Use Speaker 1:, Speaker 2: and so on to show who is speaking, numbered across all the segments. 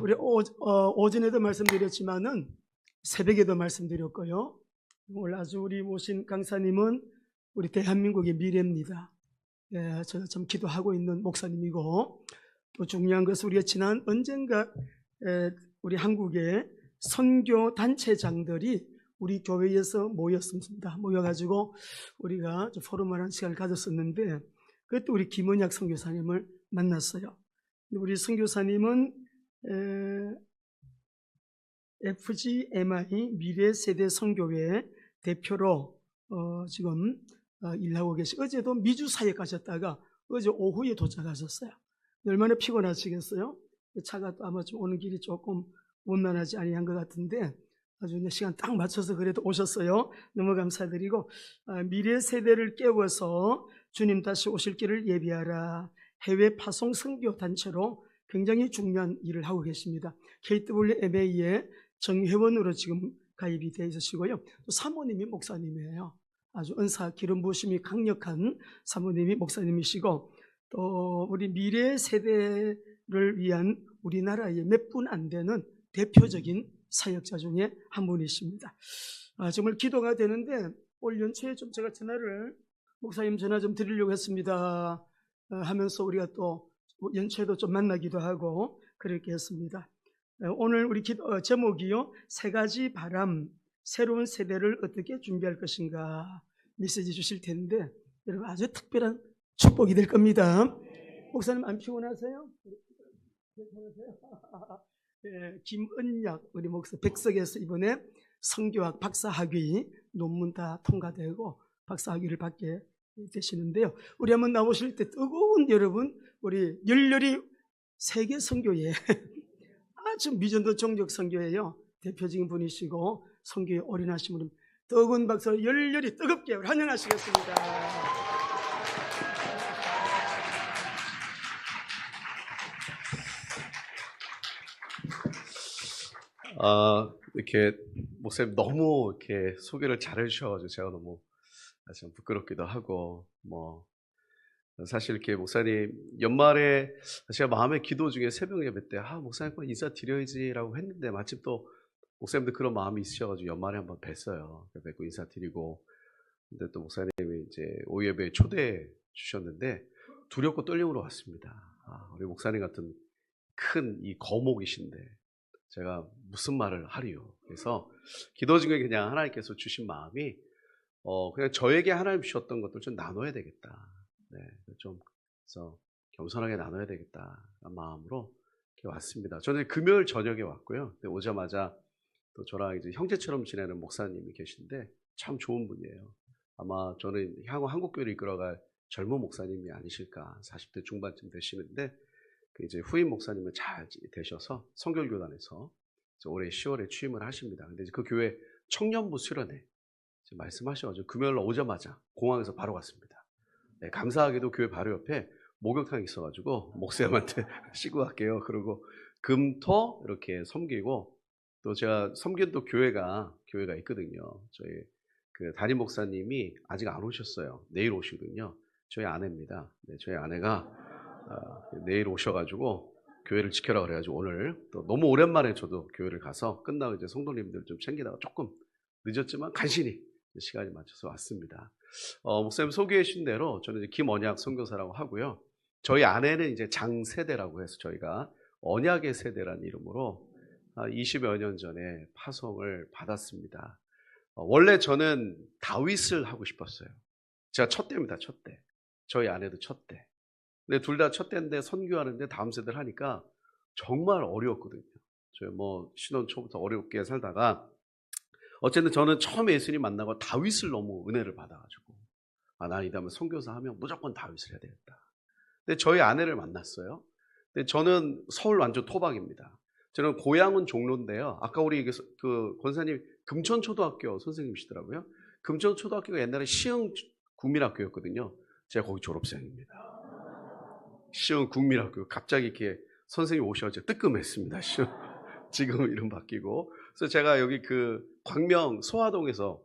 Speaker 1: 우리 오전에도 말씀드렸지만은 새벽에도 말씀드렸고요. 오늘 아주 우리 모신 강사님은 우리 대한민국의 미래입니다. 저도 좀 기도하고 있는 목사님이고, 또 중요한 것은 우리가 지난 언젠가 우리 한국의 선교 단체장들이 우리 교회에서 모였습니다. 모여가지고 우리가 포럼을 하는 시간을 가졌었는데, 그때 우리 김은약 선교사님을 만났어요. 우리 선교사님은 FGMI 미래세대 선교회 대표로 지금 일하고 계시고, 어제도 미주 사역 가셨다가 어제 오후에 도착하셨어요. 얼마나 피곤하시겠어요? 차가 아마 좀 오는 길이 조금 원만하지 아니한 것 같은데 아주 시간 딱 맞춰서 그래도 오셨어요. 너무 감사드리고, 미래세대를 깨워서 주님 다시 오실 길을 예비하라 해외 파송 선교 단체로 굉장히 중요한 일을 하고 계십니다. KWMA의 정회원으로 지금 가입이 되어 있으시고요. 또 사모님이 목사님이에요. 아주 은사 기름 부으심이 강력한 사모님이 목사님이시고, 또 우리 미래 세대를 위한 우리나라의 몇 분 안 되는 대표적인 사역자 중에 한 분이십니다. 정말 기도가 되는데 올 연초에 좀 제가 전화를 목사님 전화 좀 드리려고 했습니다 하면서 우리가 또 연초에도 좀 만나기도 하고 그렇게 했습니다. 오늘 우리 기도 제목이요, 세 가지 바람, 새로운 세대를 어떻게 준비할 것인가 메시지 주실 텐데, 여러분 아주 특별한 축복이 될 겁니다. 목사님 안 피곤하세요? 괜찮으세요? 네, 김은약 우리 목사 백석에서 이번에 선교학 박사학위 논문 다 통과되고 박사학위를 받게 되시는데요. 우리 한번 나오실 때 뜨거운 여러분, 우리 열렬히 세계 선교회 아주 미전도 종족 선교회요 대표적인 분이시고 선교에 올인하신 분입니다. 뜨거운 박수로 열렬히 뜨겁게 환영하시겠습니다.
Speaker 2: 이렇게 목사님 너무 이렇게 소개를 잘 해주셔가지고 제가 너무 좀 부끄럽기도 하고, 사실 이렇게 목사님 연말에 제가 마음의 기도 중에 새벽 예배 때 목사님 꼭 인사 드려야지라고 했는데 마침 또 목사님도 그런 마음이 있으셔가지고 연말에 한번 뵀어요. 뵙고 인사 드리고, 근데 또 목사님이 이제 오후 예배에 초대해 주셨는데 두렵고 떨림으로 왔습니다. 우리 목사님 같은 큰 이 거목이신데 제가 무슨 말을 하리요. 그래서 기도 중에 그냥 하나님께서 주신 마음이 그냥 저에게 하나님 주셨던 것들 좀 나눠야 되겠다. 네, 좀 그래서 겸손하게 나눠야 되겠다 마음으로 이렇게 왔습니다. 저는 금요일 저녁에 왔고요. 근데 오자마자 또 저랑 이제 형제처럼 지내는 목사님이 계신데 참 좋은 분이에요. 아마 저는 향후 한국교회를 이끌어갈 젊은 목사님이 아니실까. 40대 중반쯤 되시는데 이제 후임 목사님은 잘 되셔서 성결교단에서 올해 10월에 취임을 하십니다. 근데 그 교회 청년부 수련회 말씀하셔가지고 금요일날 오자마자 공항에서 바로 갔습니다. 네, 감사하게도 교회 바로 옆에 목욕탕이 있어가지고 목사님한테 씻고 갈게요. 그리고 금토 이렇게 섬기고, 또 제가 섬긴 또 교회가 있거든요. 저희 그 담임 목사님이 아직 안 오셨어요. 내일 오시거든요. 저희 아내입니다. 네, 저희 아내가 내일 오셔가지고 교회를 지켜라 그래가지고 오늘 또 너무 오랜만에 저도 교회를 가서 끝나고 이제 성도님들 좀 챙기다가 조금 늦었지만 간신히 시간이 맞춰서 왔습니다. 목사님 소개해 주신 대로 저는 이제 김언약 선교사라고 하고요. 저희 아내는 이제 장세대라고 해서 저희가 언약의 세대라는 이름으로 20여 년 전에 파송을 받았습니다. 원래 저는 다윗을 하고 싶었어요. 제가 첫 때입니다. 첫 때. 저희 아내도 첫 때. 근데 둘 다 첫 때인데 선교하는데 다음 세대를 하니까 정말 어려웠거든요. 저희 신혼 초부터 어렵게 살다가 어쨌든 저는 처음에 예수님 만나고 다윗을 너무 은혜를 받아가지고 나 이다음에 선교사 하면 무조건 다윗을 해야 되겠다. 근데 저희 아내를 만났어요. 근데 저는 서울 완전 토박입니다. 저는 고향은 종로인데요. 아까 우리 그 권사님 금천초등학교 선생님이시더라고요. 금천초등학교가 옛날에 시흥 국민학교였거든요. 제가 거기 졸업생입니다. 시흥 국민학교. 갑자기 이렇게 선생님 오셔서 뜨끔했습니다. 지금 이름 바뀌고. 그래서 제가 여기 그 광명 소화동에서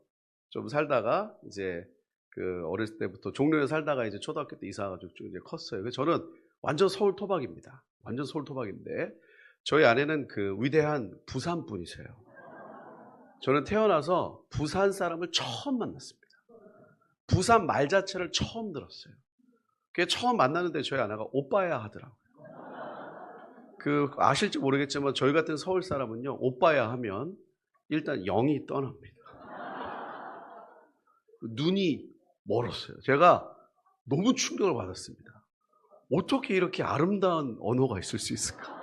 Speaker 2: 좀 살다가 이제 그 어렸을 때부터 종로에 살다가 이제 초등학교 때 이사 와가지고 쭉 이제 컸어요. 그래서 저는 완전 서울 토박입니다. 완전 서울 토박인데 저희 아내는 그 위대한 부산 분이세요. 저는 태어나서 부산 사람을 처음 만났습니다. 부산 말 자체를 처음 들었어요. 그게 처음 만났는데 저희 아내가 오빠야 하더라고요. 그 아실지 모르겠지만 저희 같은 서울 사람은요, 오빠야 하면 일단 영이 떠납니다. 눈이 멀었어요. 제가 너무 충격을 받았습니다. 어떻게 이렇게 아름다운 언어가 있을 수 있을까?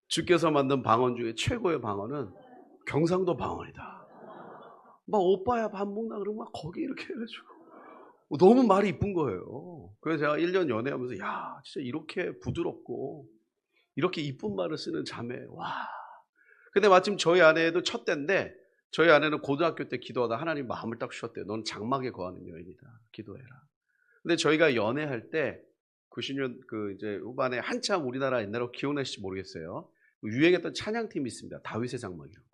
Speaker 2: 주께서 만든 방언 중에 최고의 방언은 경상도 방언이다. 막 오빠야 밥 먹나 그러면 막 거기 이렇게 해가지고 너무 말이 이쁜 거예요. 그래서 제가 1년 연애하면서 야 진짜 이렇게 부드럽고 이렇게 이쁜 말을 쓰는 자매 와. 근데 마침 저희 아내도 첫 때인데 저희 아내는 고등학교 때 기도하다 하나님 마음을 딱 주셨대요. 넌 장막에 거하는 여인이다. 기도해라. 근데 저희가 연애할 때 90년 그 이제 후반에 한참 우리나라 옛날에 기억나실지 모르겠어요. 유행했던 찬양팀이 있습니다. 다윗의 장막이라고.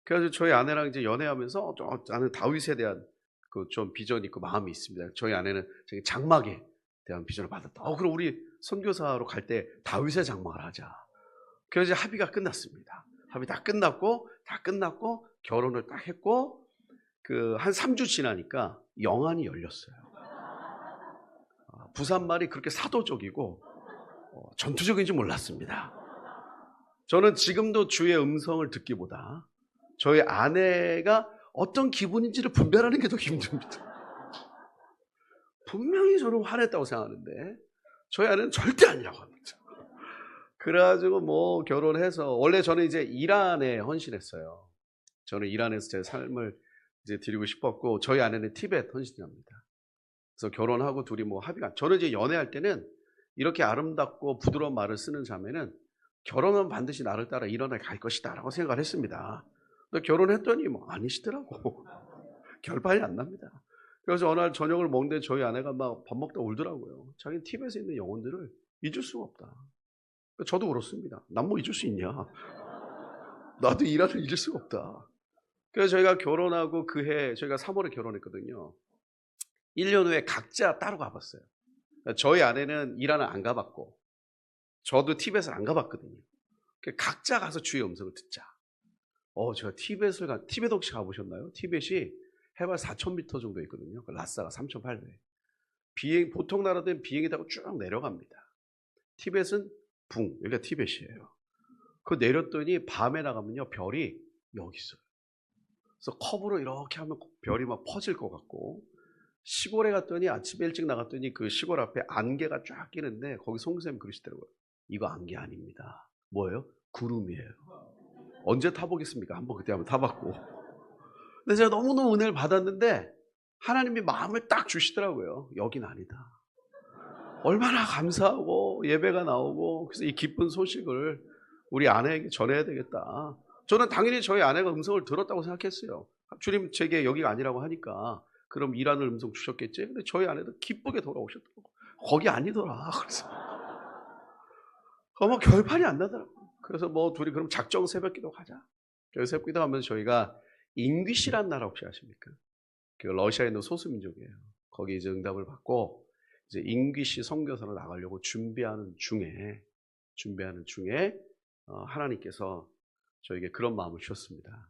Speaker 2: 그래서 저희 아내랑 이제 연애하면서 나는 다윗에 대한 그 좀 비전이 있고 마음이 있습니다. 저희 아내는 저기 장막에 대한 비전을 받았다. 그럼 우리 선교사로 갈 때 다윗의 장막을 하자. 그래서 이제 합의가 끝났습니다. 합의 다 끝났고 결혼을 딱 했고 그 한 3주 지나니까 영안이 열렸어요. 부산 말이 그렇게 사도적이고 전투적인지 몰랐습니다. 저는 지금도 주의 음성을 듣기보다 저희 아내가 어떤 기분인지를 분별하는 게 더 힘듭니다. 분명히 저는 화냈다고 생각하는데 저희 아내는 절대 아니라고 합니다. 그래가지고 뭐 결혼해서 원래 저는 이제 이란에 헌신했어요. 저는 이란에서 제 삶을 이제 드리고 싶었고 저희 아내는 티베트 헌신합니다. 그래서 결혼하고 둘이 뭐 합의가 저는 이제 연애할 때는 이렇게 아름답고 부드러운 말을 쓰는 자매는 결혼은 반드시 나를 따라 일어나 갈 것이다라고 생각을 했습니다. 근데 결혼했더니 뭐 아니시더라고. 결판이 안 납니다. 그래서 어느 날 저녁을 먹는데 저희 아내가 막 밥 먹다 울더라고요. 자기는 티벳에 있는 영혼들을 잊을 수가 없다. 저도 그렇습니다. 난 뭐 잊을 수 있냐. 나도 이란을 잊을 수가 없다. 그래서 저희가 결혼하고 그 해 저희가 3월에 결혼했거든요. 1년 후에 각자 따로 가봤어요. 저희 아내는 이란을 안 가봤고 저도 티벳을 안 가봤거든요. 각자 가서 주의 음성을 듣자. 제가 티벳 혹시 가보셨나요? 티벳이 해발 4,000m 정도 있거든요. 라싸가 3,800. 보통 나라들은 비행기 타고 쭉 내려갑니다. 티벳은 여기가 티벳이에요. 그 내렸더니 밤에 나가면요, 별이 여기 있어요. 그래서 컵으로 이렇게 하면 별이 막 퍼질 것 같고, 시골에 갔더니 아침에 일찍 나갔더니 그 시골 앞에 안개가 쫙 끼는데 거기 송선생님 그러시더라고요. 이거 안개 아닙니다. 뭐예요? 구름이에요. 언제 타보겠습니까? 그때 한번 타봤고. 근데 제가 너무너무 은혜를 받았는데 하나님이 마음을 딱 주시더라고요. 여긴 아니다. 얼마나 감사하고 예배가 나오고 그래서 이 기쁜 소식을 우리 아내에게 전해야 되겠다. 저는 당연히 저희 아내가 음성을 들었다고 생각했어요. 주님 제게 여기가 아니라고 하니까 그럼 이란을 음성 주셨겠지. 근데 저희 아내도 기쁘게 돌아오셨더라고. 거기 아니더라. 그래서 뭐 결판이 안 나더라고. 그래서 뭐 둘이 그럼 작정 새벽기도 가자. 그래서 새벽기도 하면서 저희가 잉귀시란 나라 혹시 아십니까? 그 러시아에 있는 소수민족이에요. 거기 이제 응답을 받고 이제 잉귀시 선교사로 나가려고 준비하는 중에 하나님께서 저에게 그런 마음을 주셨습니다.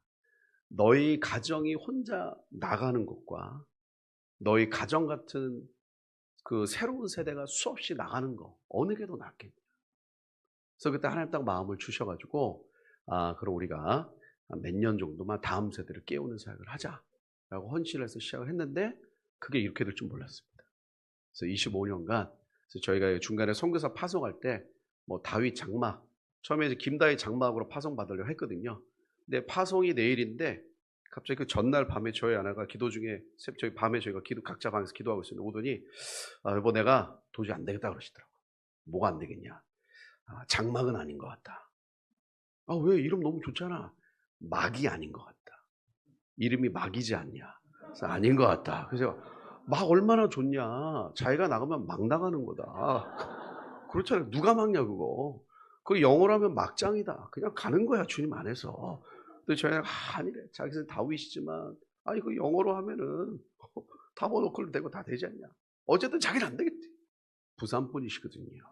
Speaker 2: 너희 가정이 혼자 나가는 것과 너희 가정 같은 그 새로운 세대가 수없이 나가는 거 어느 게 더 낫겠냐. 그래서 그때 하나님 딱 마음을 주셔가지고 그럼 우리가 몇 년 정도만 다음 세대를 깨우는 사역을 하자라고 헌신을 해서 시작을 했는데 그게 이렇게 될 줄 몰랐습니다. 그래서 25년간 저희가 중간에 선교사 파송할 때 뭐 다윗 장막 처음에 이제 김다윗 장막으로 파송 받으려고 했거든요. 근데 파송이 내일인데 갑자기 그 전날 밤에 저희 아내가 기도 중에 저희 밤에 저희가 각자 방에서 기도하고 있었는데 오더니 여보 내가 도저히 안 되겠다 그러시더라고. 뭐가 안 되겠냐? 장막은 아닌 것 같다. 왜? 이름 너무 좋잖아. 막이 아닌 것 같다. 이름이 막이지 않냐? 그래서 아닌 것 같다. 그래서 막 얼마나 좋냐. 자기가 나가면 막 나가는 거다. 그렇잖아요. 누가 막냐 그거. 그 영어로 하면 막장이다. 그냥 가는 거야 주님 안에서. 근데 저희가 아니래. 자기는 다윗이지만 이거 영어로 하면은 다버너클로 되고 다 되지 않냐. 어쨌든 자기는 안 되겠지. 부산 분이시거든요.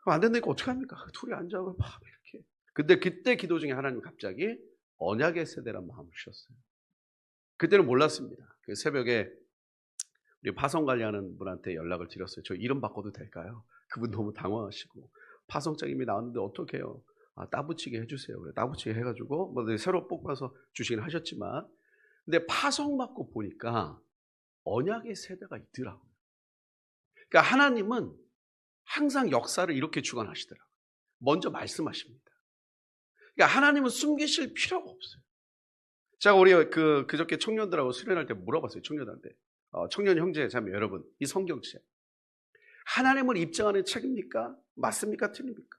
Speaker 2: 그럼 안 된다니까 어떻게 합니까? 둘이 앉아서 막 이렇게. 근데 그때 기도 중에 하나님 갑자기 언약의 세대란 마음을 주셨어요. 그때는 몰랐습니다. 그 새벽에 우리 파송 관리하는 분한테 연락을 드렸어요. 저 이름 바꿔도 될까요? 그분 너무 당황하시고 파송장님이 나왔는데 어떡해요? 아, 따붙이게 해주세요. 그래, 따붙이게 해가지고 뭐 새로 뽑아서 주시긴 하셨지만, 근데 파송 받고 보니까 언약의 세대가 있더라고요. 그러니까 하나님은 항상 역사를 이렇게 주관하시더라고요. 먼저 말씀하십니다. 그러니까 하나님은 숨기실 필요가 없어요. 제가 우리 그저께 청년들하고 수련할 때 물어봤어요. 청년한테. 청년 형제 자매 여러분, 이 성경책 하나님을 입증하는 책입니까? 맞습니까? 틀립니까?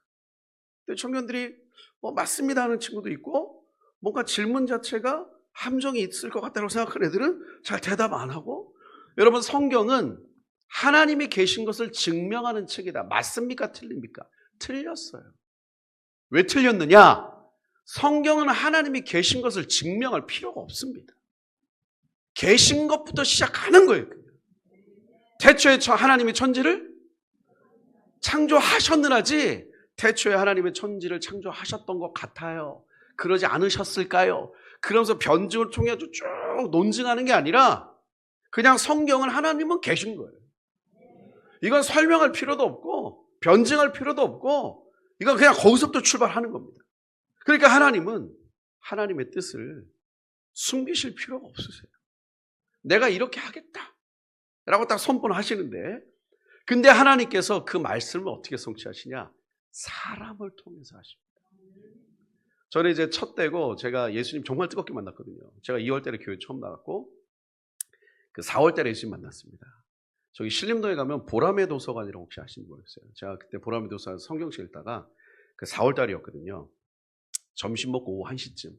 Speaker 2: 근데 청년들이 맞습니다 하는 친구도 있고, 뭔가 질문 자체가 함정이 있을 것 같다고 생각하는 애들은 잘 대답 안 하고. 여러분, 성경은 하나님이 계신 것을 증명하는 책이다. 맞습니까? 틀립니까? 틀렸어요. 왜 틀렸느냐? 성경은 하나님이 계신 것을 증명할 필요가 없습니다. 계신 것부터 시작하는 거예요. 태초에 하나님이 천지를 창조하셨느라지 태초에 하나님의 천지를 창조하셨던 것 같아요. 그러지 않으셨을까요? 그러면서 변증을 통해 쭉 논증하는 게 아니라 그냥 성경은 하나님은 계신 거예요. 이건 설명할 필요도 없고 변증할 필요도 없고 이건 그냥 거기서부터 출발하는 겁니다. 그러니까 하나님은 하나님의 뜻을 숨기실 필요가 없으세요. 내가 이렇게 하겠다 라고 딱 선포하시는데, 근데 하나님께서 그 말씀을 어떻게 성취하시냐? 사람을 통해서 하십니다. 저는 이제 첫 때고 제가 예수님 정말 뜨겁게 만났거든요. 제가 2월 달에 교회 처음 나갔고 그 4월 달에 예수님 만났습니다. 저기 신림동에 가면 보람의 도서관이라고 혹시 아시는 분 있어요? 제가 그때 보람의 도서관 성경책 읽다가 그 4월 달이었거든요. 점심 먹고 오후 1시쯤.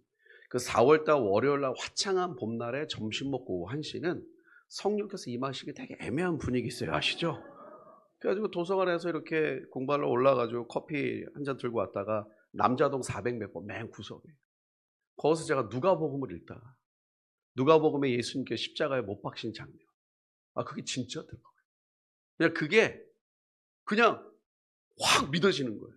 Speaker 2: 그 4월 달 월요일 날 화창한 봄날에 점심 먹고 오후 1시는 성령께서 임하시기 되게 애매한 분위기 있어요. 아시죠? 그래가지고 도서관에서 이렇게 공부하러 올라가지고 커피 한 잔 들고 왔다가 남자동 400몇 번 맨 구석에, 거기서 제가 누가복음을 읽다가 누가복음에 예수님께 십자가에 못 박힌 장면, 그게 진짜더라고요. 그게 그냥 확 믿어지는 거예요.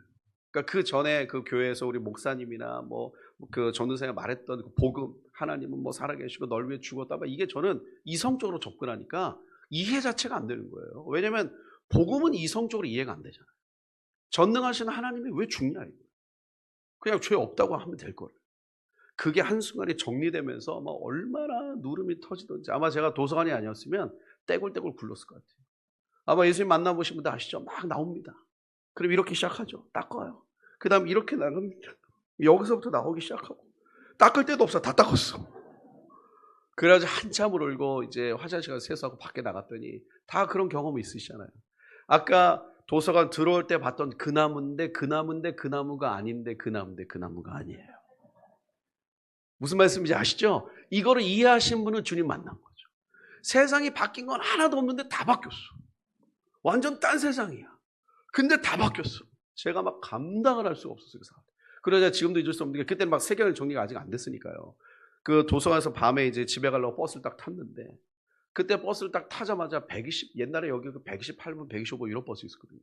Speaker 2: 그러니까 그 전에 그 교회에서 우리 목사님이나 뭐 그 전도사가 말했던 그 복음, 하나님은 뭐 살아계시고 널 위해 죽었다, 이게 저는 이성적으로 접근하니까 이해 자체가 안 되는 거예요. 왜냐하면 복음은 이성적으로 이해가 안 되잖아요. 전능하신 하나님이 왜 죽냐 이거. 그냥 죄 없다고 하면 될 거예요. 그게 한순간에 정리되면서 막 얼마나 누름이 터지던지. 아마 제가 도서관이 아니었으면 떼굴떼굴 굴렀을 것 같아요. 아마 예수님 만나보신 분들 아시죠? 막 나옵니다. 그럼 이렇게 시작하죠. 닦아요. 그 다음 이렇게 나갑니다. 여기서부터 나오기 시작하고 닦을 데도 없어. 다 닦았어. 그래가지고 한참을 울고 이제 화장실 가서 세수하고 밖에 나갔더니 다 그런 경험이 있으시잖아요. 아까 도서관 들어올 때 봤던 그 나무인데 그 나무인데 그 나무가 아닌데 그 나무인데 그 나무가 아니에요. 무슨 말씀인지 아시죠? 이거를 이해하신 분은 주님 만난 거죠. 세상이 바뀐 건 하나도 없는데 다 바뀌었어. 완전 딴 세상이야. 근데 다 바뀌었어. 제가 막 감당을 할 수가 없었어요. 그러자 지금도 잊을 수 없는 게, 그때는 막 세계관 정리가 아직 안 됐으니까요. 그 도서관에서 밤에 이제 집에 가려고 버스를 딱 탔는데, 그때 버스를 딱 타자마자 120, 옛날에 여기 128분, 125 이런 버스 있었거든요.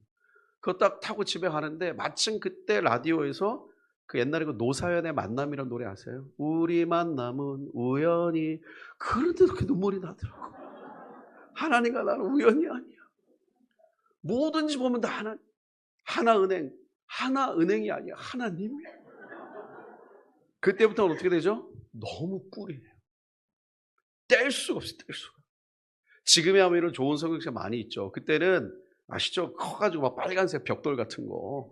Speaker 2: 그거 딱 타고 집에 가는데 마침 그때 라디오에서 그 옛날에 그 노사연의 만남이라는 노래 아세요? 우리 만남은 우연히. 그런데도 그렇게 눈물이 나더라고. 하나님과 나는 우연이 아니야. 뭐든지 보면 다 하나은행이 아니야. 하나님이야. 그때부터는 어떻게 되죠? 너무 꿀이에요. 뗄 수가 없어요. 뗄 수가. 지금이야 이런 좋은 성경책 많이 있죠. 그때는 아시죠? 커가지고 막 빨간색 벽돌 같은 거.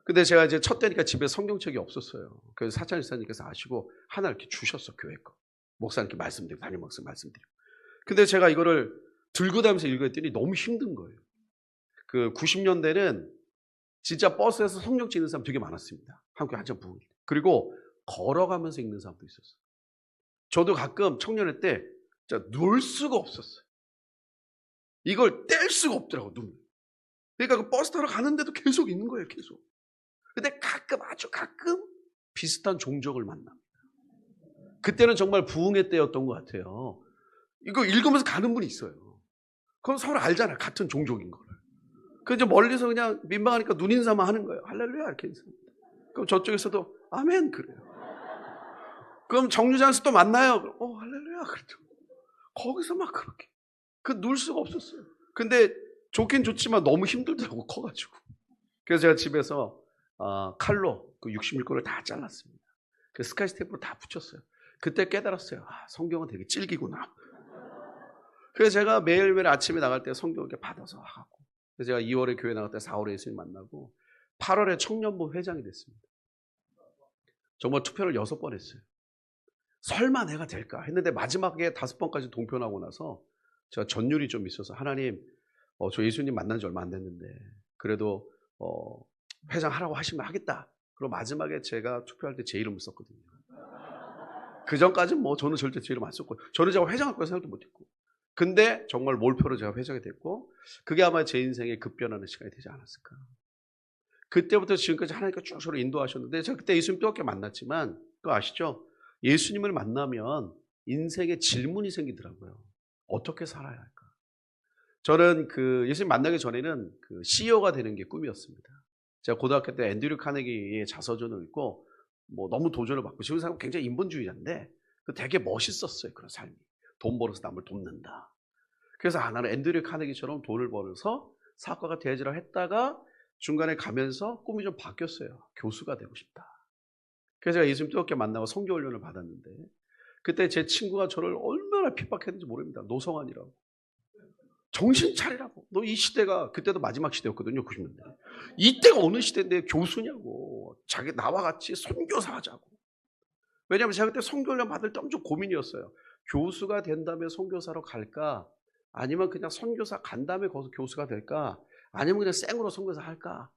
Speaker 2: 근데 제가 이제 첫 때니까 집에 성경책이 없었어요. 그래서 사찬 집사님께서 아시고 하나 이렇게 주셨어. 교회 거. 목사님께 말씀드리고, 담임 목사 말씀드리고. 근데 제가 이거를 들고 다니면서 읽었더니 너무 힘든 거예요. 그 90년대는 진짜 버스에서 성경책 읽는 사람 되게 많았습니다. 한국에 한참 부흥. 그리고 걸어가면서 읽는 사람도 있었어요. 저도 가끔 청년회 때 진짜 놀 수가 없었어요. 이걸 뗄 수가 없더라고, 눈. 그러니까 그 버스 타러 가는데도 계속 있는 거예요, 계속. 근데 가끔, 아주 가끔 비슷한 종족을 만납니다. 그때는 정말 부흥의 때였던 것 같아요. 이거 읽으면서 가는 분이 있어요. 그럼 서로 알잖아요, 같은 종족인 거를. 그 이제 멀리서 그냥 민망하니까 눈인사만 하는 거예요. 할렐루야 이렇게 인사합니다. 그럼 저쪽에서도 아멘 그래요. 그럼 정류장에서 또 만나요. 그럼, 할렐루야 그랬죠. 거기서 막 그렇게 놀 수가 없었어요. 근데 좋긴 좋지만 너무 힘들더라고 커가지고. 그래서 제가 집에서 칼로 그 66권을 다 잘랐습니다. 그 스카치 테이프로 다 붙였어요. 그때 깨달았어요. 성경은 되게 질기구나. 그래서 제가 매일매일 아침에 나갈 때 성경을 이렇게 받아서 하고, 그래서 제가 2월에 교회 나갈 때 4월에 예수님 만나고 8월에 청년부 회장이 됐습니다. 정말 투표를 6번 했어요. 설마 내가 될까 했는데 마지막에 5번까지 동표나고 나서 제가 전율이 좀 있어서 하나님, 저 예수님 만난 지 얼마 안 됐는데 그래도 회장 하라고 하시면 하겠다. 그리고 마지막에 제가 투표할 때 제 이름을 썼거든요. 그 전까지는 뭐 저는 절대 제 이름 안 썼고, 저는 제가 회장할 거라 생각도 못했고, 근데 정말 몰표로 제가 회장이 됐고, 그게 아마 제 인생의 급변하는 시간이 되지 않았을까. 그때부터 지금까지 하나님께서 쭉 저를 인도하셨는데, 제가 그때 예수님 뜨겁게 만났지만 그거 아시죠? 예수님을 만나면 인생에 질문이 생기더라고요. 어떻게 살아야 할까? 저는 그 예수님 만나기 전에는 그 CEO가 되는 게 꿈이었습니다. 제가 고등학교 때 앤드류 카네기의 자서전을 읽고 뭐 너무 도전을 받고, 지금 사람 굉장히 인본주의자인데 되게 멋있었어요. 그런 삶이. 돈 벌어서 남을 돕는다. 그래서 나는 앤드류 카네기처럼 돈을 벌어서 사업가가 되어지라 했다가 중간에 가면서 꿈이 좀 바뀌었어요. 교수가 되고 싶다. 그래서 제가 예수님 뜨겁게 만나고 선교 훈련을 받았는데, 그때 제 친구가 저를 얼마나 핍박했는지 모릅니다. 노성환이라고. 정신 차리라고. 너 이 시대가 그때도 마지막 시대였거든요. 90년대. 이때가 어느 시대인데 교수냐고. 자기 나와 같이 선교사 하자고. 왜냐하면 제가 그때 선교 훈련 받을 때 엄청 고민이었어요. 교수가 된 다음에 선교사로 갈까? 아니면 그냥 선교사 간 다음에 거기서 교수가 될까? 아니면 그냥 생으로 선교사 할까?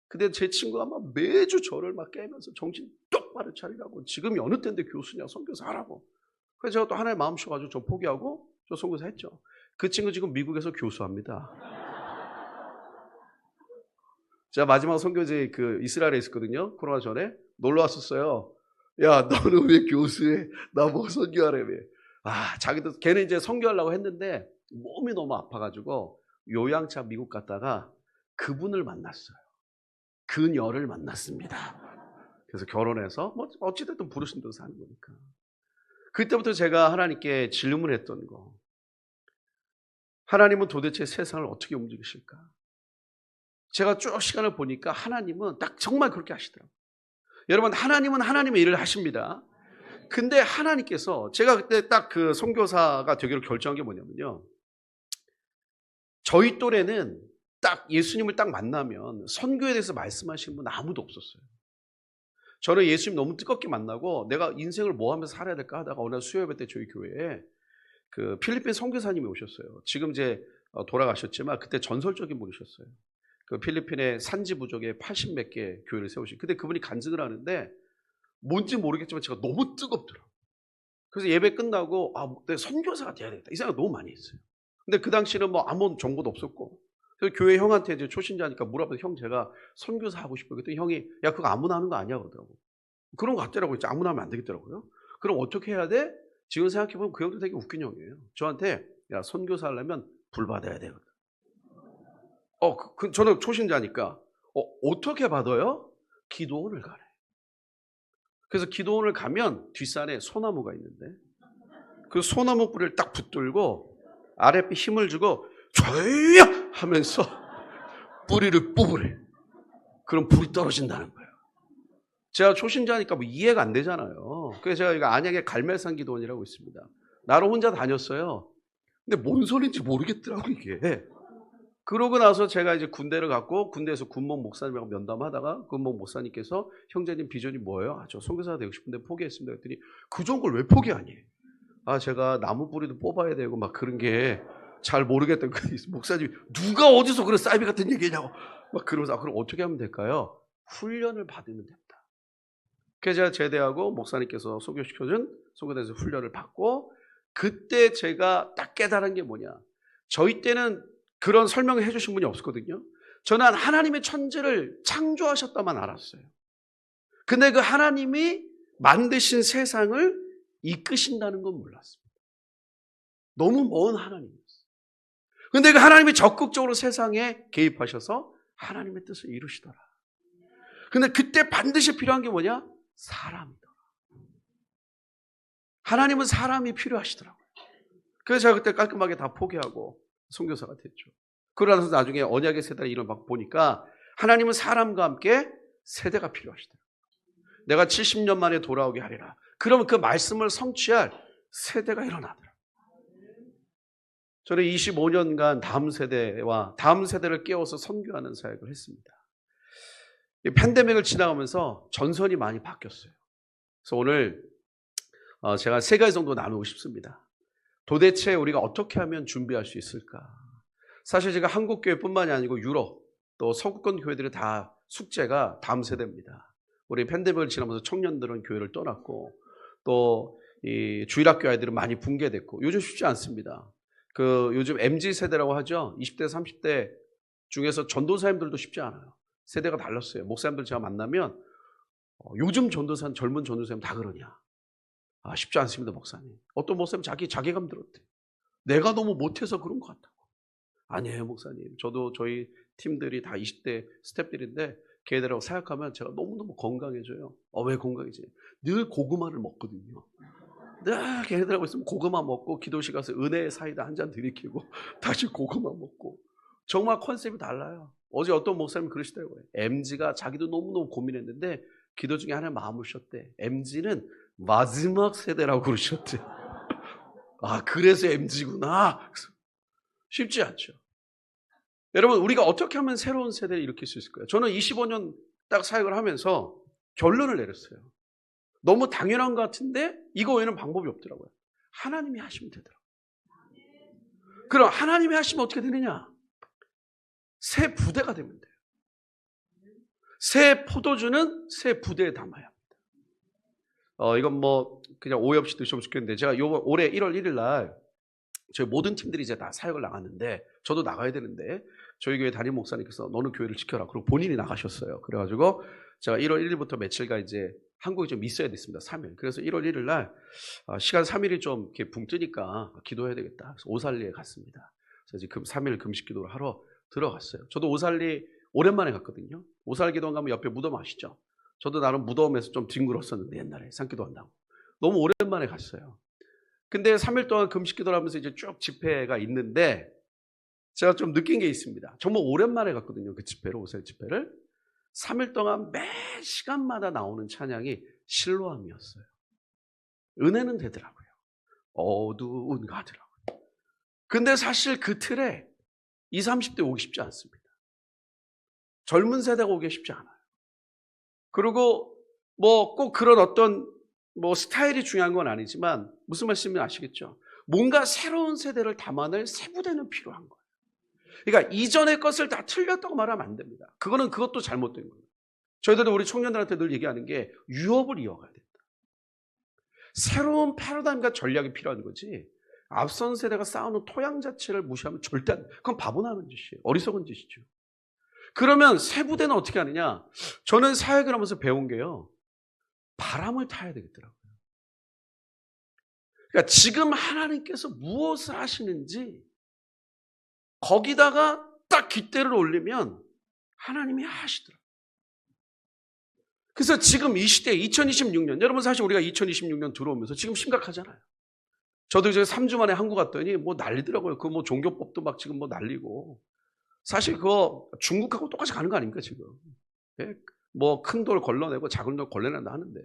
Speaker 2: 근데 제 친구가 막 매주 저를 막 깨면서 정신 똑바로 차리라고. 지금이 어느 때인데 교수냐, 선교사 하라고. 그래서 제가 또 하나의 마음 쉬어가지고 저 포기하고 저 선교사 했죠. 그 친구 지금 미국에서 교수합니다. 제가 마지막 선교제 그 이스라엘에 있었거든요. 코로나 전에 놀러 왔었어요. 야, 너는 왜 교수해? 나보고 선교하라며. 자기도 걔는 이제 선교하려고 했는데 몸이 너무 아파가지고 요양차 미국 갔다가 그분을 만났어요. 그녀를 만났습니다. 그래서 결혼해서 뭐 어찌됐든 부르신 대로 사는 거니까. 그때부터 제가 하나님께 질문했던 거. 하나님은 도대체 세상을 어떻게 움직이실까? 제가 쭉 시간을 보니까 하나님은 딱 정말 그렇게 하시더라고요. 여러분, 하나님은 하나님의 일을 하십니다. 근데 하나님께서, 제가 그때 딱 그 선교사가 되기로 결정한 게 뭐냐면요, 저희 또래는 딱 예수님을 딱 만나면 선교에 대해서 말씀하시는 분 아무도 없었어요. 저는 예수님 너무 뜨겁게 만나고 내가 인생을 뭐 하면서 살아야 될까 하다가 어느 날 수요예배 때 저희 교회에 그 필리핀 선교사님이 오셨어요. 지금 이제 돌아가셨지만 그때 전설적인 분이셨어요. 그 필리핀의 산지 부족에 80 몇 개 교회를 세우신. 근데 그분이 간증을 하는데 뭔지 모르겠지만 제가 너무 뜨겁더라고요. 그래서 예배 끝나고 내가 선교사가 돼야 되겠다 이 생각 너무 많이 했어요. 근데 그 당시는 뭐 아무 정보도 없었고, 그래서 교회 형한테 이제 초신자니까 물어봐서 형 제가 선교사 하고 싶어요. 그랬더니 형이 야 그거 아무나 하는 거 아니야 그러더라고. 그런 거 같더라고요. 아무나 하면 안 되겠더라고요. 그럼 어떻게 해야 돼? 지금 생각해보면 그 형도 되게 웃긴 형이에요. 저한테 야 선교사 하려면 불 받아야 되거든. 저는 초신자니까 어떻게 받아요? 기도원을 가래. 그래서 기도원을 가면 뒷산에 소나무가 있는데 그 소나무 뿌리를 딱 붙들고 아랫배 힘을 주고 조용 하면서 뿌리를 뽑으래. 그럼 불이 떨어진다는 거예요. 제가 초신자니까 뭐 이해가 안 되잖아요. 그래서 제가 이거 안양에 갈멜산 기도원이라고 있습니다. 나로 혼자 다녔어요. 근데 뭔 소리인지 모르겠더라고 이게. 그러고 나서 제가 이제 군대를 갔고 군대에서 군목 목사님하고 면담하다가 군목 목사님께서 형제님 비전이 뭐예요? 저 선교사가 되고 싶은데 포기했습니다. 그랬더니 그 좋은 걸 왜 포기하니? 제가 나무 뿌리도 뽑아야 되고 막 그런 게 잘 모르겠다. 목사님이 누가 어디서 그런 사이비 같은 얘기냐고 막 그러면서 그럼 어떻게 하면 될까요? 훈련을 받으면 됩니다. 그래서 제가 제대하고 목사님께서 소개시켜준 소개대에서 훈련을 받고, 그때 제가 딱 깨달은 게 뭐냐, 저희 때는 그런 설명을 해주신 분이 없었거든요. 저는 하나님의 천지를 창조하셨다만 알았어요. 근데 그 하나님이 만드신 세상을 이끄신다는 건 몰랐습니다. 너무 먼 하나님이었어요. 근데 그 하나님이 적극적으로 세상에 개입하셔서 하나님의 뜻을 이루시더라. 근데 그때 반드시 필요한 게 뭐냐? 사람이더라. 하나님은 사람이 필요하시더라고요. 그래서 제가 그때 깔끔하게 다 포기하고 선교사가 됐죠. 그러고 나서 나중에 언약의 세대를 이런 막 보니까 하나님은 사람과 함께 세대가 필요하시더라고요. 내가 70년 만에 돌아오게 하리라. 그러면 그 말씀을 성취할 세대가 일어나더라고요. 저는 25년간 다음 세대와 다음 세대를 깨워서 선교하는 사역을 했습니다. 이 팬데믹을 지나가면서 전선이 많이 바뀌었어요. 그래서 오늘 제가 3가지 정도 나누고 싶습니다. 도대체 우리가 어떻게 하면 준비할 수 있을까? 사실 제가 한국 교회뿐만이 아니고 유럽 또 서구권 교회들이 다 숙제가 다음 세대입니다. 우리 팬데믹을 지나면서 청년들은 교회를 떠났고 또 이 주일학교 아이들은 많이 붕괴됐고 요즘 쉽지 않습니다. 요즘 MZ 세대라고 하죠. 20대, 30대 중에서 전도사님들도 쉽지 않아요. 세대가 달랐어요. 목사님들 제가 만나면 요즘 전도사는 젊은 전도사님 다 그러냐? 쉽지 않습니다, 목사님. 어떤 목사님 자괴감 들었대. 내가 너무 못해서 그런 것 같다고. 아니에요, 목사님. 저도 저희 팀들이 다 20대 스태프들인데 걔들하고 사역하면 제가 너무너무 건강해져요. 왜 건강해져요? 늘 고구마를 먹거든요. 늘 걔네들하고 있으면 고구마 먹고 기도실 가서 은혜의 사이다 한 잔 들이키고 다시 고구마 먹고 정말 컨셉이 달라요. 어제 어떤 목사님이 그러시더라고요. MZ가 자기도 너무너무 고민했는데 기도 중에 하나님 마음을 주셨대. MZ는 마지막 세대라고 그러셨대. 그래서 MZ구나. 쉽지 않죠. 여러분 우리가 어떻게 하면 새로운 세대를 일으킬 수 있을까요? 저는 25년 딱 사역을 하면서 결론을 내렸어요. 너무 당연한 것 같은데 이거 외에는 방법이 없더라고요. 하나님이 하시면 되더라고요. 그럼 하나님이 하시면 어떻게 되느냐? 새 부대가 되면 돼요. 새 포도주는 새 부대에 담아야 합니다. 이건 뭐 그냥 오해 없이 드시면 좋겠는데 제가 올해 1월 1일 날 저희 모든 팀들이 이제 다 사역을 나갔는데 저도 나가야 되는데 저희 교회 담임 목사님께서 너는 교회를 지켜라. 그리고 본인이 나가셨어요. 그래가지고 제가 1월 1일부터 며칠간 이제 한국에 좀 있어야 됐습니다. 3일. 그래서 1월 1일 날 시간 3일이 좀 이렇게 붕 뜨니까 기도해야 되겠다. 그래서 오살리에 갔습니다. 그래서 지금 3일 금식 기도를 하러 들어갔어요. 저도 오살리 오랜만에 갔거든요. 오살 기도원 가면 옆에 무덤 아시죠? 저도 나름 무덤에서 좀 뒹굴었었는데 옛날에 산기도한다고. 너무 오랜만에 갔어요. 근데 3일 동안 금식 기도를 하면서 이제 쭉 집회가 있는데 제가 좀 느낀 게 있습니다. 정말 오랜만에 갔거든요. 그 집회를, 오살 집회를. 3일 동안 매 시간마다 나오는 찬양이 실로암이었어요. 은혜는 되더라고요. 어두운 가더라고요. 근데 사실 그 틀에 20, 30대 오기 쉽지 않습니다. 젊은 세대가 오기 쉽지 않아요. 그리고 뭐 꼭 그런 어떤 뭐 스타일이 중요한 건 아니지만 무슨 말씀인지 아시겠죠? 뭔가 새로운 세대를 담아낼 새 부대는 필요한 거예요. 그러니까 이전의 것을 다 틀렸다고 말하면 안 됩니다. 그것도 잘못된 거예요. 저희들도 우리 청년들한테 늘 얘기하는 게 유업을 이어가야 된다. 새로운 패러다임과 전략이 필요한 거지. 앞선 세대가 쌓아놓은 토양 자체를 무시하면 절대 안 돼. 그건 바보나는 짓이에요. 어리석은 짓이죠. 그러면 새 부대는 어떻게 하느냐? 저는 사역을 하면서 배운 게요. 바람을 타야 되겠더라고요. 그러니까 지금 하나님께서 무엇을 하시는지 거기다가 딱 깃대를 올리면 하나님이 하시더라고요. 그래서 지금 이 시대 2026년 여러분 사실 우리가 2026년 들어오면서 지금 심각하잖아요. 저도 이제 3주 만에 한국 갔더니 뭐 난리더라고요. 그 뭐 종교법도 막 지금 뭐 난리고 사실 그거 중국하고 똑같이 가는 거 아닙니까 지금? 예? 뭐 큰 돌 걸러내고 작은 돌 걸러낸다 하는데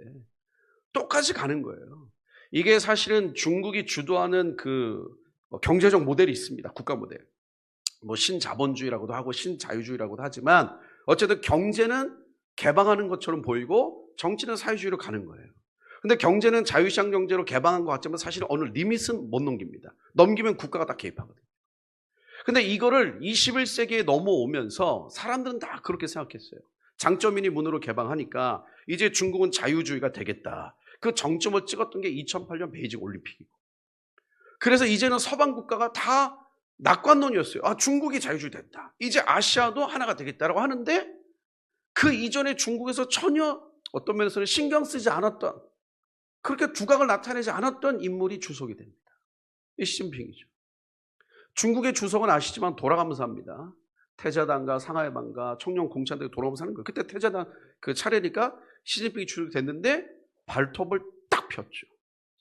Speaker 2: 똑같이 가는 거예요. 이게 사실은 중국이 주도하는 그 경제적 모델이 있습니다. 국가 모델. 뭐 신자본주의라고도 하고 신자유주의라고도 하지만 어쨌든 경제는 개방하는 것처럼 보이고 정치는 사회주의로 가는 거예요. 근데 경제는 자유시장 경제로 개방한 것 같지만 사실은 어느 리밋은 못 넘깁니다. 넘기면 국가가 다 개입하거든요. 근데 이거를 21세기에 넘어오면서 사람들은 다 그렇게 생각했어요. 장점인이 문으로 개방하니까 이제 중국은 자유주의가 되겠다. 그 정점을 찍었던 게 2008년 베이징 올림픽이고. 그래서 이제는 서방 국가가 다 낙관론이었어요. 중국이 자유주의 됐다. 이제 아시아도 하나가 되겠다라고 하는데 그 이전에 중국에서 전혀 어떤 면에서는 신경 쓰지 않았던 그렇게 두각을 나타내지 않았던 인물이 주석이 됩니다. 이 시진핑이죠. 중국의 주석은 아시지만 돌아가면서 합니다. 태자당과 상하이방과 청년 공산당이 돌아가면서 하는 거예요. 그때 태자당 그 차례니까 시진핑이 주석이 됐는데 발톱을 딱 폈죠.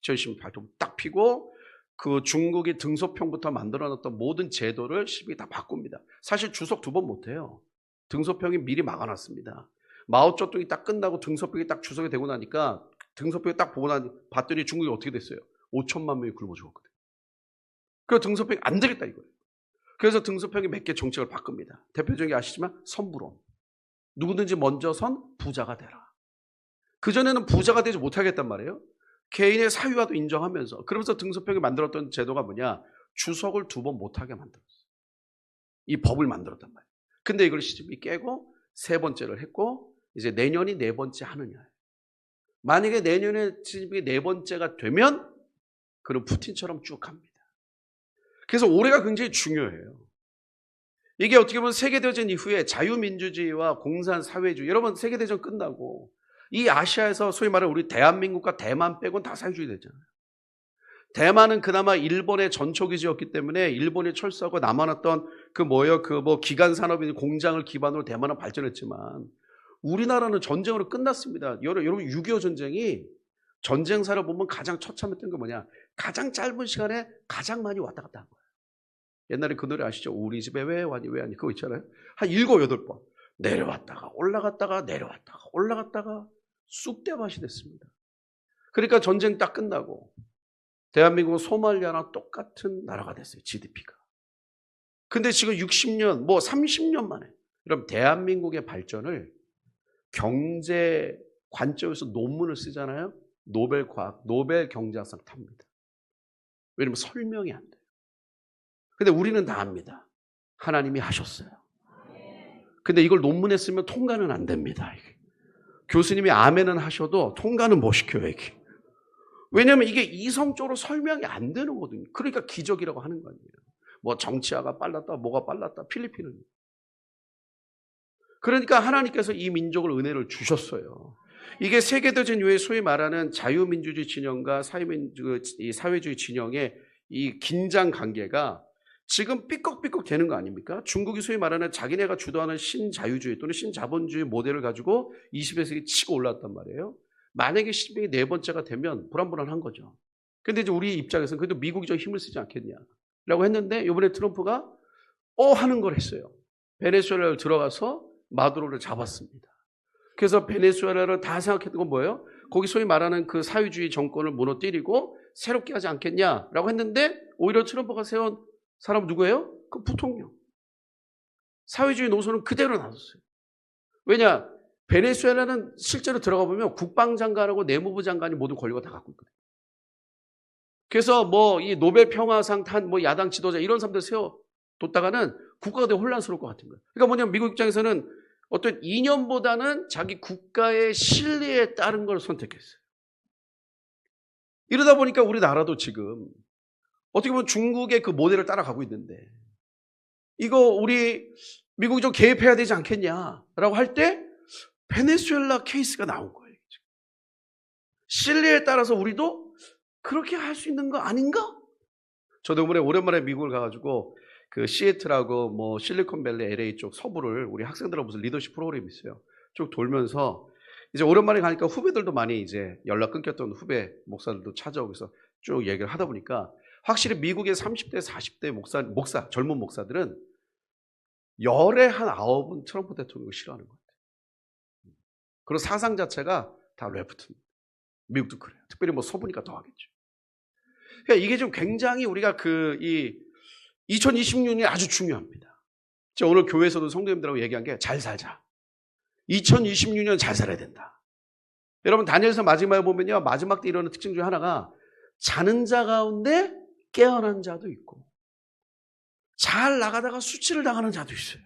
Speaker 2: 2010년 발톱을 딱 피고 그 중국이 등소평부터 만들어놨던 모든 제도를 시진핑이 다 바꿉니다. 사실 주석 2번 못해요. 등소평이 미리 막아놨습니다. 마오쩌둥이 딱 끝나고 등소평이 딱 주석이 되고 나니까 등소평이 딱 보고 봤더니 중국이 어떻게 됐어요? 5천만 명이 굶어 죽었거든요. 그래서 등소평이 안 되겠다 이거예요. 그래서 등소평이 몇 개 정책을 바꿉니다. 대표적인 게 아시지만 선불원. 누구든지 먼저 선 부자가 되라. 그전에는 부자가 되지 못하겠단 말이에요. 개인의 사유화도 인정하면서. 그러면서 등소평이 만들었던 제도가 뭐냐? 주석을 2번 못하게 만들었어요. 이 법을 만들었단 말이에요. 근데 이걸 시진핑이 깨고 3번째를 했고 이제 내년이 4번째 하느냐. 만약에 내년에 시진핑이 4번째가 되면 그럼 푸틴처럼 쭉 갑니다. 그래서 올해가 굉장히 중요해요. 이게 어떻게 보면 세계대전 이후에 자유민주주의와 공산사회주의, 여러분 세계대전 끝나고 이 아시아에서 소위 말하는 우리 대한민국과 대만 빼고는 다 사회주의 됐잖아요. 대만은 그나마 일본의 전초기지였기 때문에 일본이 철수하고 남아났던 기간 산업인 공장을 기반으로 대만은 발전했지만 우리나라는 전쟁으로 끝났습니다. 여러분 6.25 전쟁이 전쟁사를 보면 가장 처참했던 게 뭐냐? 가장 짧은 시간에 가장 많이 왔다 갔다 한 거예요. 옛날에 그 노래 아시죠? 우리 집에 왜 왔니 왜 왔니 그거 있잖아요. 한 7, 8번 내려왔다가 올라갔다가 내려왔다가 올라갔다가 쑥대밭이 됐습니다. 그러니까 전쟁 딱 끝나고 대한민국은 소말리아나 똑같은 나라가 됐어요. GDP가. 근데 지금 60년 30년 만에 그럼 대한민국의 발전을 경제 관점에서 논문을 쓰잖아요. 노벨 경제학상 탑니다. 왜냐면 설명이 안 돼요. 근데 우리는 다 압니다. 하나님이 하셨어요. 근데 이걸 논문에 쓰면 통과는 안 됩니다. 이게. 교수님이 아멘은 하셔도 통과는 못 시켜요. 이게. 왜냐하면 이게 이성적으로 설명이 안 되는 거거든요. 그러니까 기적이라고 하는 거 아니에요. 정치화가 빨랐다, 뭐가 빨랐다, 필리핀은. 그러니까 하나님께서 이 민족을 은혜를 주셨어요. 이게 세계대전 이후에 소위 말하는 자유민주주의 진영과 사회주의 진영의 이 긴장 관계가 지금 삐걱삐걱 되는 거 아닙니까? 중국이 소위 말하는 자기네가 주도하는 신자유주의 또는 신자본주의 모델을 가지고 21세기 치고 올라왔단 말이에요. 만약에 시진핑이 4번째가 되면 불안불안한 거죠. 근데 이제 우리 입장에서는 그래도 미국이 좀 힘을 쓰지 않겠냐라고 했는데 이번에 트럼프가 하는 걸 했어요. 베네수엘라를 들어가서 마두로를 잡았습니다. 그래서 베네수엘라를 다 생각했던 건 뭐예요? 거기 소위 말하는 그 사회주의 정권을 무너뜨리고 새롭게 하지 않겠냐라고 했는데 오히려 트럼프가 세운 사람 누구예요? 그 부통령. 사회주의 노선은 그대로 놔뒀어요. 왜냐? 베네수엘라는 실제로 들어가 보면 국방장관하고 내무부 장관이 모두 권력을 다 갖고 있거든요. 그래서 이 노벨 평화상 탄 야당 지도자 이런 사람들 세워뒀다가는 국가가 되게 혼란스러울 것 같은 거예요. 그러니까 뭐냐면 미국 입장에서는 어떤 이념보다는 자기 국가의 신뢰에 따른 걸 선택했어요. 이러다 보니까 우리나라도 지금 어떻게 보면 중국의 그 모델을 따라가고 있는데 이거 우리 미국이 좀 개입해야 되지 않겠냐라고 할 때 베네수엘라 케이스가 나온 거예요. 신뢰에 따라서 우리도 그렇게 할 수 있는 거 아닌가? 저도 이번에 오랜만에 미국을 가가지고 그 시애틀하고 실리콘밸리 LA 쪽 서부를 우리 학생들하고 무슨 리더십 프로그램이 있어요. 쭉 돌면서 이제 오랜만에 가니까 후배들도 많이 이제 연락 끊겼던 후배 목사들도 찾아오고 해서 쭉 얘기를 하다 보니까 확실히 미국의 30대, 40대 젊은 목사들은 열에 한 9은 트럼프 대통령을 싫어하는 것 같아요. 그리고 사상 자체가 다 레프트입니다. 미국도 그래요. 특별히 서부니까 더 하겠죠. 그러니까 이게 좀 굉장히 우리가 2026년이 아주 중요합니다. 제가 오늘 교회에서도 성도님들하고 얘기한 게 잘 살자. 2026년 잘 살아야 된다. 여러분 다니엘서 마지막에 보면요. 마지막 때 일어나는 특징 중에 하나가 자는 자 가운데 깨어난 자도 있고 잘 나가다가 수치를 당하는 자도 있어요.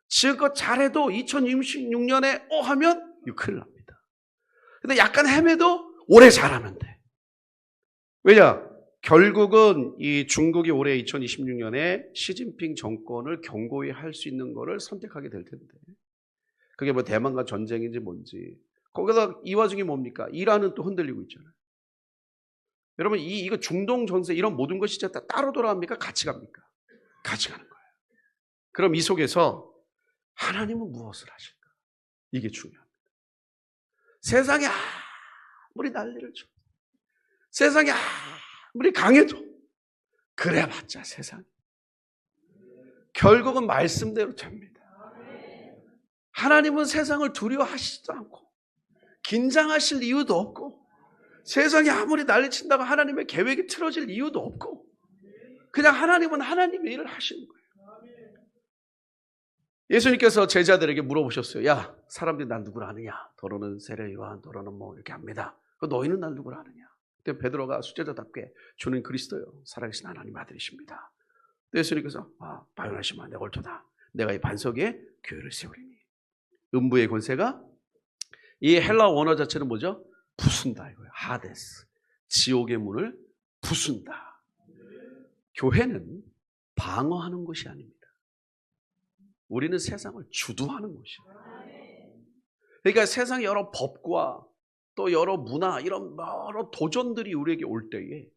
Speaker 2: 지금껏 잘해도 2026년에 하면 이거 큰일 납니다. 근데 약간 헤매도 올해 잘하면 돼. 왜냐? 결국은 이 중국이 올해 2026년에 시진핑 정권을 견고히 할 수 있는 거를 선택하게 될 텐데 그게 대만과 전쟁인지 뭔지 거기다 이 와중에 뭡니까? 이란은 또 흔들리고 있잖아요. 여러분 이거 중동 전세 이런 모든 것이 진짜 따로 돌아갑니까? 같이 갑니까? 같이 가는 거예요. 그럼 이 속에서 하나님은 무엇을 하실까? 이게 중요합니다. 세상에 아무리 난리를 쳐, 세상에 아무리 강해도 그래봤자 세상 결국은 말씀대로 됩니다. 하나님은 세상을 두려워하시지도 않고 긴장하실 이유도 없고 세상이 아무리 난리친다고 하나님의 계획이 틀어질 이유도 없고 그냥 하나님은 하나님의 일을 하시는 거예요. 예수님께서 제자들에게 물어보셨어요. 야, 사람들이 날 누구라 하느냐? 더러는 세례 요한, 더러는 뭐 이렇게 합니다. 너희는 날 누구라 하느냐? 그때 베드로가 수제자답게 주는 그리스도요, 살아계신 하나님 아들이십니다. 예수님께서 바요나시마 내가 옳도다. 내가 이 반석에 교회를 세우리니. 음부의 권세가 이 헬라 원어 자체는 뭐죠? 부순다 이거예요. 하데스. 지옥의 문을 부순다. 교회는 방어하는 것이 아닙니다. 우리는 세상을 주도하는 것이에요. 그러니까 세상의 여러 법과 또 여러 문화 이런 여러 도전들이 우리에게 올 때에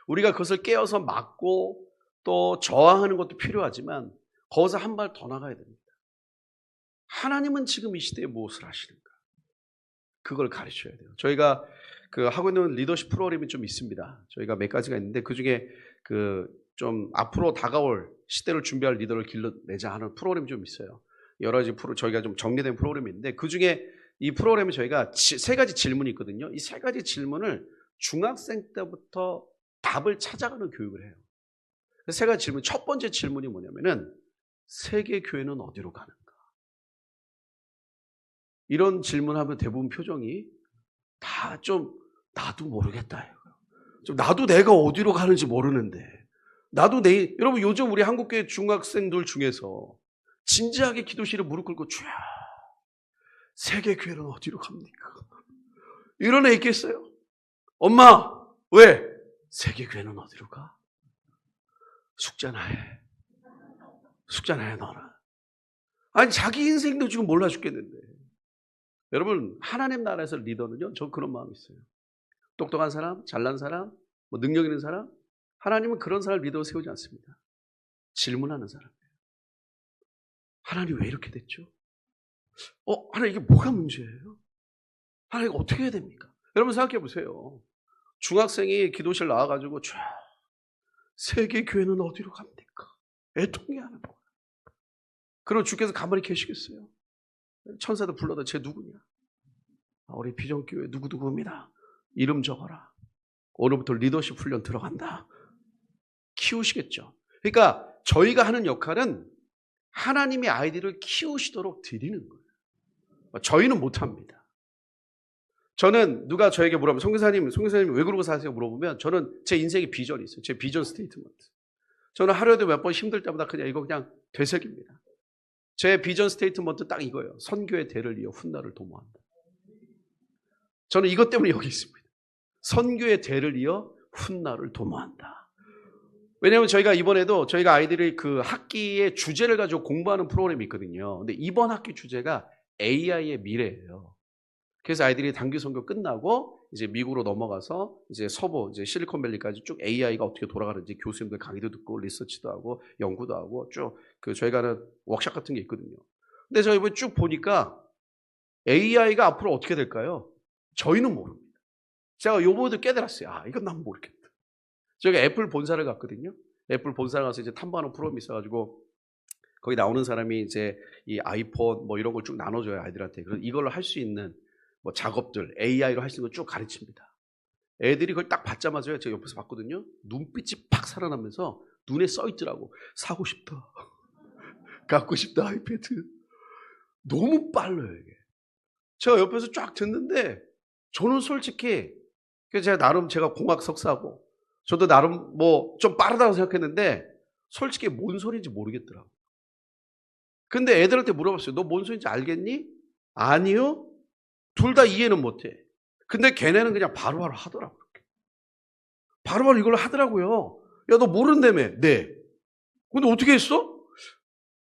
Speaker 2: 우리가 그것을 깨어서 막고 또 저항하는 것도 필요하지만 거기서 한 발 더 나가야 됩니다. 하나님은 지금 이 시대에 무엇을 하시는가? 그걸 가르쳐야 돼요. 저희가 하고 있는 리더십 프로그램이 좀 있습니다. 저희가 몇 가지가 있는데 그중에 좀 앞으로 다가올 시대를 준비할 리더를 길러내자 하는 프로그램이 좀 있어요. 여러 가지 저희가 좀 정리된 프로그램이 있는데 그중에 이 프로그램에 저희가 세 가지 질문이 있거든요. 이 세 가지 질문을 중학생 때부터 답을 찾아가는 교육을 해요. 세 가지 질문. 첫 번째 질문이 뭐냐면은 세계 교회는 어디로 가는가? 이런 질문하면 대부분 표정이 다 좀 나도 모르겠다. 좀 나도 내가 어디로 가는지 모르는데 여러분 요즘 우리 한국교회 중학생들 중에서 진지하게 기도실에 무릎 꿇고 주야 세계 교회는 어디로 갑니까? 이런 애 있겠어요? 엄마 왜? 세계 교회는 어디로 가? 숙제나 해. 숙제나 해 너는. 아니 자기 인생도 지금 몰라 죽겠는데. 여러분 하나님 나라에서 리더는요, 저 그런 마음이 있어요. 똑똑한 사람, 잘난 사람, 뭐 능력 있는 사람, 하나님은 그런 사람을 리더로 세우지 않습니다. 질문하는 사람이에요. 하나님 왜 이렇게 됐죠? 하나님 이게 뭐가 문제예요? 하나님 이거 어떻게 해야 됩니까? 여러분 생각해 보세요. 중학생이 기도실 나와가지고 세계 교회는 어디로 갑니까? 애통해하는 거예요. 그럼 주께서 가만히 계시겠어요? 천사들 불러다 쟤 누구냐? 우리 비전교회 누구누구입니다. 이름 적어라. 오늘부터 리더십 훈련 들어간다. 키우시겠죠. 그러니까 저희가 하는 역할은 하나님의 아이들을 키우시도록 드리는 거예요. 저희는 못합니다. 저는 누가 저에게 물어보면 송교사님 왜 그러고 사세요? 물어보면 저는 제 인생의 비전이 있어요. 제 비전 스테이트먼트. 저는 하루에도 몇 번 힘들 때마다 그냥 되새깁니다. 제 비전 스테이트먼트 딱 이거예요. 선교의 대를 이어 훗날을 도모한다. 저는 이것 때문에 여기 있습니다. 선교의 대를 이어 훗날을 도모한다. 왜냐하면 저희가 이번에도 저희가 아이들이 그 학기의 주제를 가지고 공부하는 프로그램이 있거든요. 근데 이번 학기 주제가 AI의 미래예요. 그래서 아이들이 단기 선교 끝나고 이제 미국으로 넘어가서 이제 서부, 이제 실리콘밸리까지 쭉 AI가 어떻게 돌아가는지 교수님들 강의도 듣고 리서치도 하고 연구도 하고 쭉 저희가 하는 워크숍 같은 게 있거든요. 근데 저희 이번에 쭉 보니까 AI가 앞으로 어떻게 될까요? 저희는 모릅니다. 제가 요번에도 깨달았어요. 이건 난 모르겠다. 저희가 애플 본사를 갔거든요. 애플 본사를 가서 이제 탐방하는 프로그램이 있어가지고 거기 나오는 사람이 이제 이 아이폰 뭐 이런 걸 쭉 나눠줘요, 아이들한테. 그래서 이걸로 할 수 있는 뭐 작업들, AI로 할 수 있는 걸 쭉 가르칩니다. 애들이 그걸 딱 받자마자 제가 옆에서 봤거든요. 눈빛이 팍 살아나면서 눈에 써 있더라고. 사고 싶다. 갖고 싶다, 아이패드. 너무 빨라요, 이게. 제가 옆에서 쫙 듣는데 저는 솔직히 제가 공학 석사고 저도 나름 뭐 좀 빠르다고 생각했는데 솔직히 뭔 소리인지 모르겠더라고. 근데 애들한테 물어봤어요. 너 뭔 소리인지 알겠니? 아니요. 둘 다 이해는 못해. 근데 걔네는 그냥 바로바로 하더라고요. 바로바로 이걸 하더라고요. 야, 너 모른다며. 네. 근데 어떻게 했어?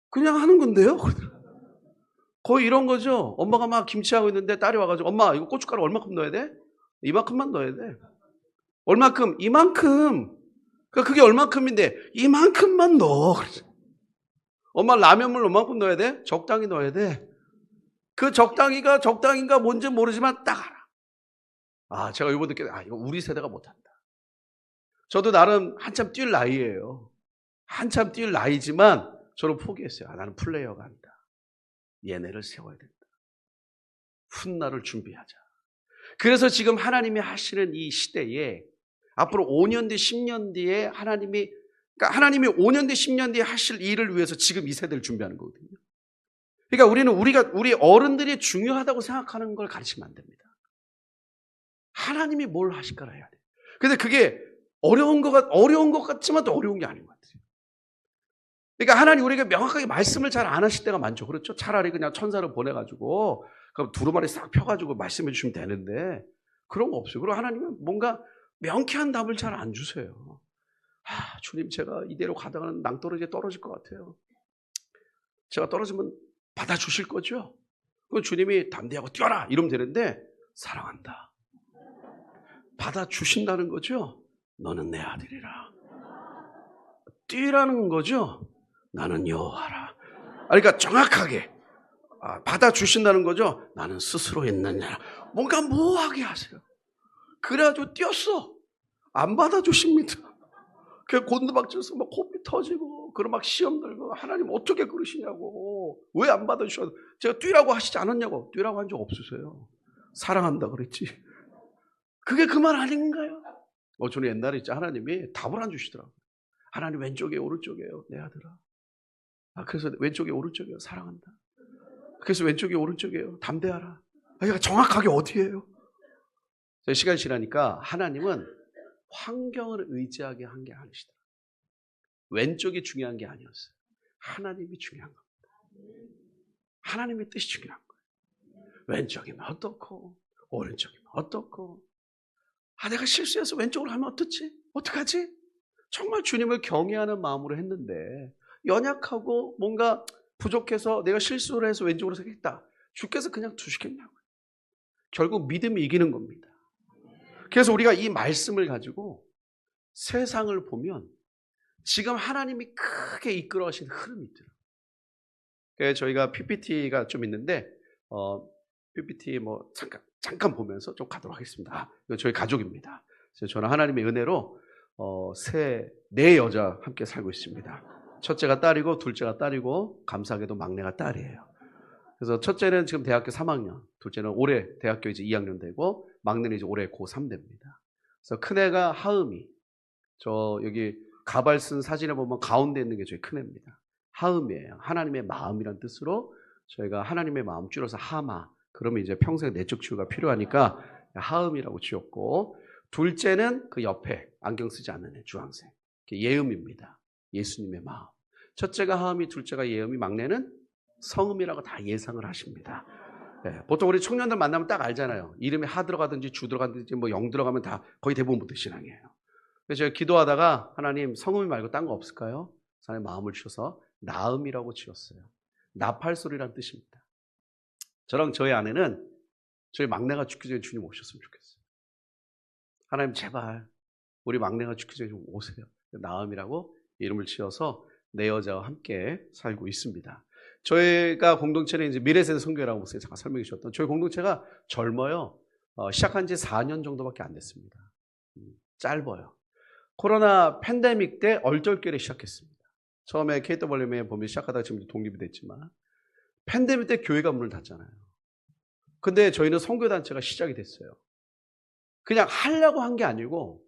Speaker 2: 그냥 하는 건데요. 거의 이런 거죠. 엄마가 막 김치하고 있는데 딸이 와가지고 엄마 이거 고춧가루 얼마큼 넣어야 돼? 이만큼만 넣어야 돼. 얼마큼? 이만큼. 그게 얼마큼인데 이만큼만 넣어. 엄마 라면물 얼마큼 넣어야 돼? 적당히 넣어야 돼. 그 적당인가 뭔지 모르지만 딱 알아. 제가 요번 느껴 이거 우리 세대가 못한다. 저도 나름 한참 뛸 나이예요. 한참 뛸 나이지만 저는 포기했어요. 나는 플레이어가 아니다. 얘네를 세워야 된다. 훗날을 준비하자. 그래서 지금 하나님이 하시는 이 시대에 앞으로 5년 뒤, 10년 뒤에 하나님이 5년 뒤, 10년 뒤에 하실 일을 위해서 지금 이 세대를 준비하는 거거든요. 그러니까 우리 어른들이 중요하다고 생각하는 걸 가르치면 안 됩니다. 하나님이 뭘 하실까를 해야 돼요. 근데 그게 어려운 것 같지만 또 어려운 게 아닌 것 같아요. 그러니까 하나님 우리에게 명확하게 말씀을 잘 안 하실 때가 많죠. 그렇죠? 차라리 그냥 천사를 보내가지고 그럼 두루마리 싹 펴가지고 말씀해 주시면 되는데 그런 거 없어요. 그리고 하나님은 뭔가 명쾌한 답을 잘 안 주세요. 주님 제가 이대로 가다가는 낭떠러지에 떨어질 것 같아요. 제가 떨어지면 받아주실 거죠? 그럼 주님이 담대하고 뛰어라 이러면 되는데 사랑한다. 받아주신다는 거죠? 너는 내 아들이라. 뛰라는 거죠? 나는 여호와라. 그러니까 정확하게 받아주신다는 거죠? 나는 스스로 있느냐. 뭔가 모호하게 하세요. 그래가지고 뛰었어. 안 받아주십니다. 그 곤두박질해서 막 코피 터지고 그럼 막 시험 들고 하나님 어떻게 그러시냐고. 왜 안 받아주셔도 제가 뛰라고 하시지 않았냐고. 뛰라고 한 적 없으세요. 사랑한다 그랬지. 그게 그 말 아닌가요? 저는 옛날에 있죠. 하나님이 답을 안 주시더라고요. 하나님 왼쪽이에요 오른쪽이에요 내 아들아. 그래서 왼쪽이 오른쪽이에요. 사랑한다. 그래서 왼쪽이 오른쪽이에요. 담대하라. 그러니까 정확하게 어디예요? 시간이 지나니까 하나님은 환경을 의지하게 한 게 아니시더라고요. 왼쪽이 중요한 게 아니었어요. 하나님이 중요한 겁니다. 하나님의 뜻이 중요한 거예요. 왼쪽이면 어떻고 오른쪽이면 어떻고 내가 실수해서 왼쪽으로 하면 어떻지? 어떡하지? 정말 주님을 경외하는 마음으로 했는데 연약하고 뭔가 부족해서 내가 실수를 해서 왼쪽으로 생겼다. 주께서 그냥 두시겠냐고요. 결국 믿음이 이기는 겁니다. 그래서 우리가 이 말씀을 가지고 세상을 보면 지금 하나님이 크게 이끌어 가신 흐름이 있더라고요. 그래서 저희가 PPT가 좀 있는데 PPT 잠깐 보면서 좀 가도록 하겠습니다. 이거 저희 가족입니다. 그래서 저는 하나님의 은혜로 네 여자 함께 살고 있습니다. 첫째가 딸이고 둘째가 딸이고 감사하게도 막내가 딸이에요. 그래서 첫째는 지금 대학교 3학년, 둘째는 올해 대학교 이제 2학년 되고 막내는 이제 올해 고3 됩니다. 그래서 큰애가 하음이. 저 여기 가발 쓴 사진을 보면 가운데 있는 게 저희 큰애입니다. 하음이에요. 하나님의 마음이란 뜻으로 저희가 하나님의 마음 줄여서 하마. 그러면 이제 평생 내적 치유가 필요하니까 하음이라고 지었고 둘째는 그 옆에 안경 쓰지 않는 애 주황색. 예음입니다. 예수님의 마음. 첫째가 하음이, 둘째가 예음이, 막내는 성음이라고 다 예상을 하십니다. 네, 보통 우리 청년들 만나면 딱 알잖아요. 이름이 하 들어가든지 주 들어가든지 영 들어가면 다 거의 대부분 부터 신앙이에요. 그래서 제가 기도하다가 하나님 성음이 말고 딴 거 없을까요? 하나님 마음을 주셔서 나음이라고 지었어요. 나팔소리란 뜻입니다. 저랑 저희 아내는 저희 막내가 죽기 전에 주님 오셨으면 좋겠어요. 하나님 제발 우리 막내가 죽기 전에 좀 오세요. 나음이라고 이름을 지어서 네 여자와 함께 살고 있습니다. 저희가 공동체는 이제 미래세대 선교회라고 목사님 잠깐 설명해 주셨던 저희 공동체가 젊어요. 시작한 지 4년 정도밖에 안 됐습니다. 짧아요. 코로나 팬데믹 때 얼떨결에 시작했습니다. 처음에 KWM에 보면 시작하다가 지금 독립이 됐지만 팬데믹 때 교회가 문을 닫잖아요. 근데 저희는 선교단체가 시작이 됐어요. 그냥 하려고 한 게 아니고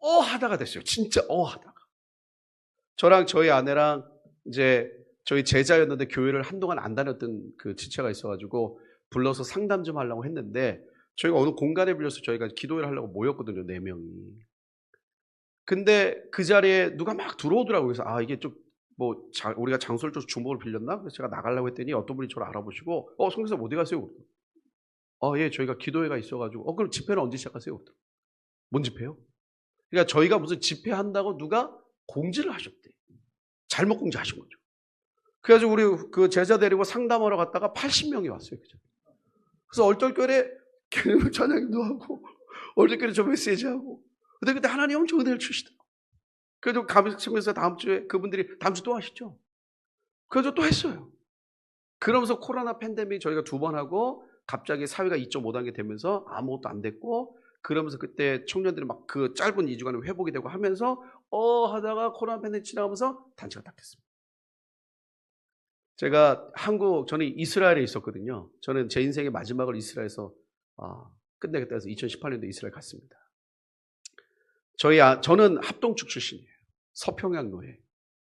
Speaker 2: 하다가 됐어요. 진짜 하다가. 저랑 저희 아내랑 이제 저희 제자였는데 교회를 한동안 안 다녔던 그 지체가 있어가지고 불러서 상담 좀 하려고 했는데 저희가 어느 공간에 빌려서 저희가 기도회를 하려고 모였거든요. 4명이. 근데 그 자리에 누가 막 들어오더라고요. 그래서 이게 좀 우리가 장소를 좀 주목을 빌렸나? 그래서 제가 나가려고 했더니 어떤 분이 저를 알아보시고 성교사님 어디 가세요? 예, 저희가 기도회가 있어가지고 그럼 집회는 언제 시작하세요? 뭔 집회요? 그러니까 저희가 무슨 집회한다고 누가 공지를 하셨대. 잘못 공지하신 거죠. 그래가지고 우리 그 제자 데리고 상담하러 갔다가 80명이 왔어요. 그죠? 그래서 얼떨결에 찬양도 하고 얼떨결에 저 메시지하고 근데 그때 하나님 엄청 은혜를 주시더라고요. 그래서 가면서 다음 주에 그분들이 다음 주 또 하시죠. 그래서 또 했어요. 그러면서 코로나 팬데믹 저희가 2번 하고 갑자기 사회가 2.5단계 되면서 아무것도 안 됐고, 그러면서 그때 청년들이 막 그 짧은 2주간에 회복이 되고 하면서 하다가 코로나 팬데믹 지나가면서 단체가 딱 됐습니다. 제가 저는 이스라엘에 있었거든요. 저는 제 인생의 마지막을 이스라엘에서 끝내겠다 해서 2018년도에 이스라엘 갔습니다. 저는 합동축 출신이에요. 서평양 노예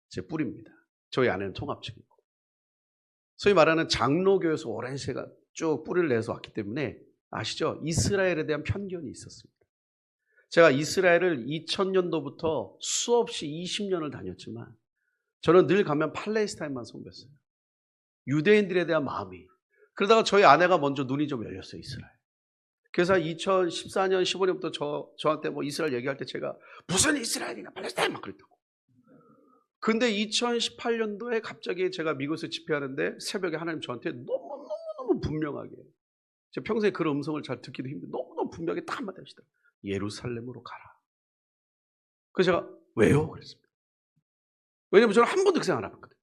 Speaker 2: 제 뿌리입니다. 저희 아내는 통합측이고, 소위 말하는 장로교에서 오랜 시간 쭉 뿌리를 내서 왔기 때문에 아시죠? 이스라엘에 대한 편견이 있었습니다. 제가 이스라엘을 2000년도부터 수없이 20년을 다녔지만 저는 늘 가면 팔레스타인만 섬겼어요. 유대인들에 대한 마음이. 그러다가 저희 아내가 먼저 눈이 좀 열렸어요, 이스라엘. 그래서 2014년, 15년부터 저한테 뭐 이스라엘 얘기할 때 제가 무슨 이스라엘이나 팔레스타인 막 그랬다고. 근데 2018년도에 갑자기 제가 미국에서 집회하는데 새벽에 하나님 저한테 너무너무 분명하게, 제가 평소에 그런 음성을 잘 듣기도 힘든데 너무너무 분명하게 딱 한마디 하시더라고요. 예루살렘으로 가라. 그래서 제가 왜요? 그랬습니다. 왜냐면 저는 한 번도 그 생각 안 해봤거든요.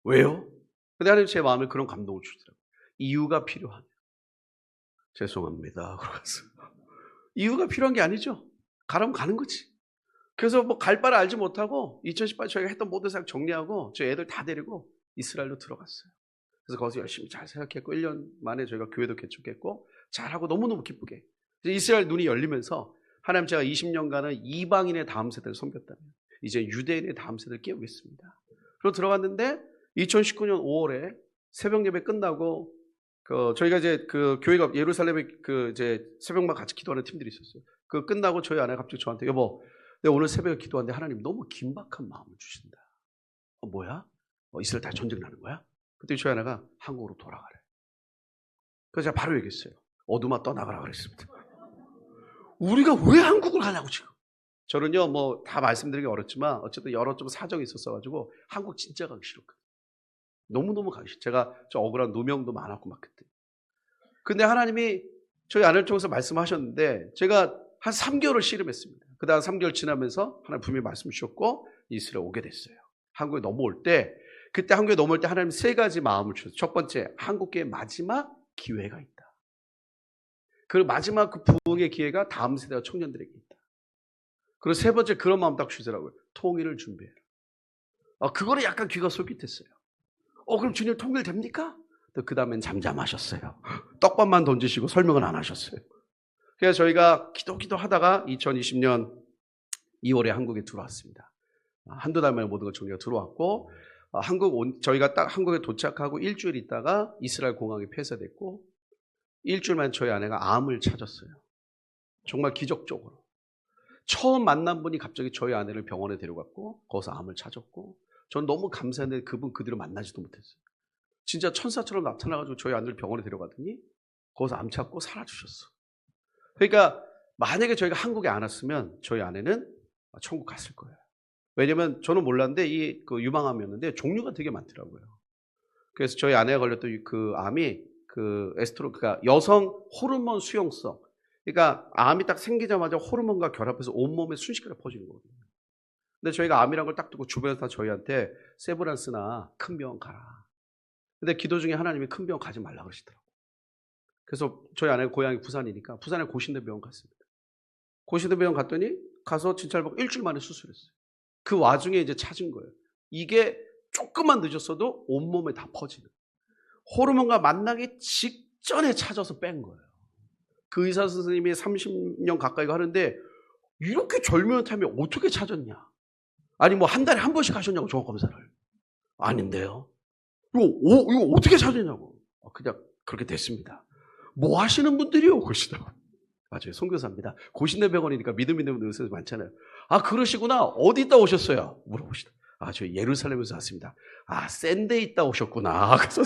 Speaker 2: 왜요? 근데 하나님 제 마음에 그런 감동을 주시더라고요. 이유가 필요하네요. 죄송합니다. 그러면서 이유가 필요한 게 아니죠. 가라면 가는 거지. 그래서 뭐 갈 바를 알지 못하고 2018년 저희가 했던 모든 생각 정리하고 저희 애들 다 데리고 이스라엘로 들어갔어요. 그래서 거기서 열심히 잘 생각했고 1년 만에 저희가 교회도 개척했고 잘하고 너무너무 기쁘게 이스라엘 눈이 열리면서 하나님, 제가 20년간은 이방인의 다음 세대를 섬겼다면 이제 유대인의 다음 세대를 깨우겠습니다. 그리고 들어갔는데 2019년 5월에 새벽 예배 끝나고 저희가 이제 그 교회가 예루살렘에 이제 새벽만 같이 기도하는 팀들이 있었어요. 그 끝나고 저희 아내가 갑자기 저한테 여보, 내가 오늘 새벽에 기도하는데 하나님 너무 긴박한 마음을 주신다. 뭐야? 이스라엘 다 전쟁 나는 거야? 그때 저희 아내가 한국으로 돌아가래. 그래서 제가 바로 얘기했어요. 어둠아 떠나가라 그랬습니다. 우리가 왜 한국을 가냐고 지금. 저는요 뭐 다 말씀드리기 어렵지만 어쨌든 여러 좀 사정이 있었어가지고 한국 진짜 가기 싫었거든요. 너무너무 가기 싫어. 제가 저 억울한 누명도 많았고 막 그때. 근데 하나님이 저희 아내를 통해서 말씀하셨는데 제가 한 3개월을 씨름했습니다. 그 다음 3개월 지나면서 하나님 분명히 말씀 주셨고 이스라엘 오게 됐어요. 한국에 넘어올 때, 그때 한국에 넘어올 때 하나님 3가지 마음을 주셨어요. 첫 번째, 한국의 마지막 기회가 있다. 그 마지막 그 부흥의 기회가 다음 세대와 청년들에게 있다. 그리고 3번째, 그런 마음 딱 주시더라고요. 통일을 준비해라. 그거를 약간 귀가 솔깃했어요. 그럼 주님 통일 됩니까? 그 다음엔 잠잠하셨어요. 떡밥만 던지시고 설명은 안 하셨어요. 그래서 저희가 기도하다가 2020년 2월에 한국에 들어왔습니다. 한두 달 만에 모든 걸 정리가 들어왔고, 저희가 딱 한국에 도착하고 일주일 있다가 이스라엘 공항이 폐쇄됐고, 일주일 만에 저희 아내가 암을 찾았어요. 정말 기적적으로. 처음 만난 분이 갑자기 저희 아내를 병원에 데려갔고 거기서 암을 찾았고, 전 너무 감사했는데 그분 그대로 만나지도 못했어요. 진짜 천사처럼 나타나가지고 저희 아내를 병원에 데려가더니 거기서 암 찾고 살아주셨어. 그러니까 만약에 저희가 한국에 안 왔으면 저희 아내는 천국 갔을 거예요. 왜냐면 저는 몰랐는데 그 유방암이었는데 종류가 되게 많더라고요. 그래서 저희 아내가 걸렸던 그 암이 그러니까 여성 호르몬 수용성. 그러니까 암이 딱 생기자마자 호르몬과 결합해서 온몸에 순식간에 퍼지는 거거든요. 근데 저희가 암이란 걸 딱 듣고 주변에서 다 저희한테 세브란스나 큰 병원 가라. 근데 기도 중에 하나님이 큰 병원 가지 말라 그러시더라고요. 그래서 저희 아내가 고향이 부산이니까 부산에 고신대 병원 갔습니다. 고신대 병원 갔더니 가서 진찰 받고 일주일 만에 수술했어요. 그 와중에 이제 찾은 거예요. 이게 조금만 늦었어도 온몸에 다 퍼지는. 호르몬과 만나기 직전에 찾아서 뺀 거예요. 그 의사 선생님이 30년 가까이 하는데 이렇게 절묘한 타임에 어떻게 찾았냐? 아니 뭐 한 달에 한 번씩 하셨냐고 종합검사를. 아닌데요. 이거 어떻게 찾았냐고. 그냥 그렇게 됐습니다. 뭐 하시는 분들이요? 그러시더라고요. 맞아요. 선교사입니다. 고신대 병원이니까 믿음 있는 의사 많잖아요. 그러시구나. 어디 있다 오셨어요? 물어보시더라고요. 저 예루살렘에서 왔습니다. 센 데 있다 오셨구나. 그래서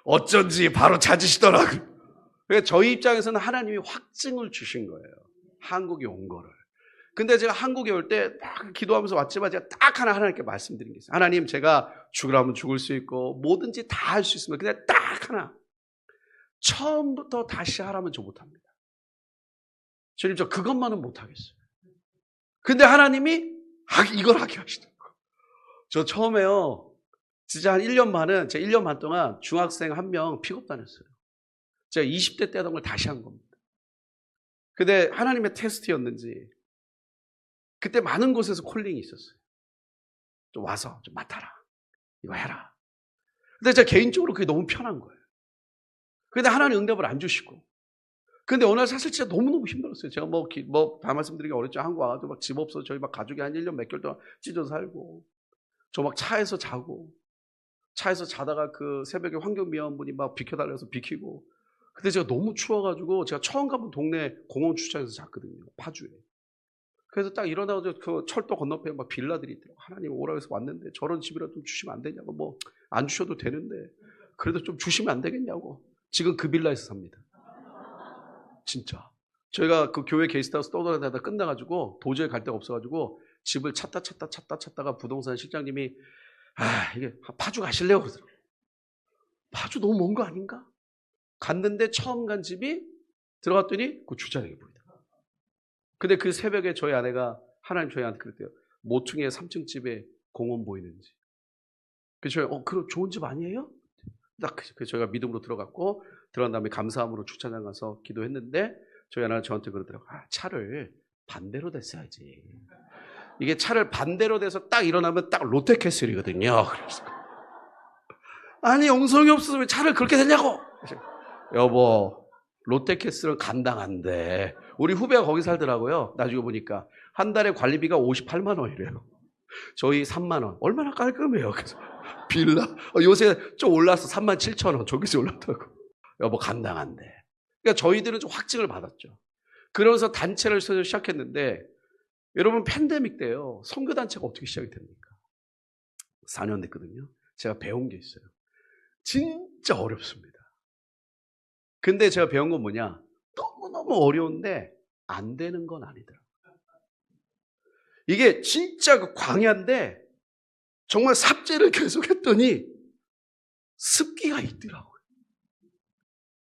Speaker 2: 어쩐지 바로 찾으시더라고요. 그러니까 저희 입장에서는 하나님이 확증을 주신 거예요. 한국에 온 거를. 근데 제가 한국에 올 때 딱 기도하면서 왔지만 제가 딱 하나님께 말씀드린 게 있어요. 하나님, 제가 죽으라면 죽을 수 있고 뭐든지 다 할 수 있습니다. 근데 딱 하나. 처음부터 다시 하라면 저 못합니다. 주님 저 그것만은 못하겠어요. 근데 하나님이 이걸 하게 하시더라고요. 저 처음에요. 진짜 한 1년 반은 제가 1년 반 동안 중학생 한 명 픽업 다녔어요. 제가 20대 때 하던 걸 다시 한 겁니다. 근데 하나님의 테스트였는지 그때 많은 곳에서 콜링이 있었어요. 좀 와서 좀 맡아라. 이거 해라. 근데 제가 개인적으로 그게 너무 편한 거예요. 근데 하나님 응답을 안 주시고. 근데 어느 날 사실 진짜 너무너무 힘들었어요. 제가 다 말씀드리기 어렵죠. 한국 와가지고 막 집 없어서 저희 막 가족이 한 1년 몇 개월 동안 찢어 살고. 저 막 차에서 자고. 차에서 자다가 그 새벽에 환경미화원분이 막 비켜달라서 비키고. 근데 제가 너무 추워가지고 제가 처음 가본 동네 공원 주차장에서 잤거든요. 파주에. 그래서 딱 일어나서 그 철도 건너편에 막 빌라들이 있더라고요. 하나님 오라고 해서 왔는데 저런 집이라도 좀 주시면 안 되냐고. 뭐 안 주셔도 되는데 그래도 좀 주시면 안 되겠냐고. 지금 그 빌라에서 삽니다. 진짜. 저희가 그 교회 게스트하우스 떠돌아다니다 끝나가지고 도저히 갈 데가 없어가지고 집을 찾다가 부동산 실장님이 이게 파주 가실래요? 그러더라고요. 파주 너무 먼 거 아닌가? 갔는데 처음 간 집이 들어갔더니 그 주차장이 보이더라고요. 근데 그 새벽에 저희 아내가 하나님 저희한테 그랬대요. 모퉁이의 3층 집에 공원 보이는지. 그래서 저희 그럼 좋은 집 아니에요? 딱 그래서 저희가 믿음으로 들어간 다음에 감사함으로 주차장 가서 기도했는데 저희 아내가 저한테 그러더라고요. 차를 반대로 댔어야지. 이게 차를 반대로 대서 딱 일어나면 딱 롯데캐슬이거든요. 그래서 아니 영성이 없어서 왜 차를 그렇게 댔냐고. 여보 롯데캐슬은 간당한데 우리 후배가 거기 살더라고요. 나중에 보니까 한 달에 관리비가 58만 원이래요. 저희 3만 원. 얼마나 깔끔해요. 그래서 빌라 요새 좀 올라서 3만 7천 원. 저기서 올랐다고. 여보 간당한데. 그러니까 저희들은 좀 확증을 받았죠. 그러면서 단체를 시작했는데 여러분 팬데믹 때요. 선교단체가 어떻게 시작이 됩니까? 4년 됐거든요. 제가 배운 게 있어요. 진짜 어렵습니다. 근데 제가 배운 건 뭐냐? 너무너무 어려운데 안 되는 건 아니더라고요. 이게 진짜 그 광야인데 정말 삽질을 계속했더니 습기가 있더라고요.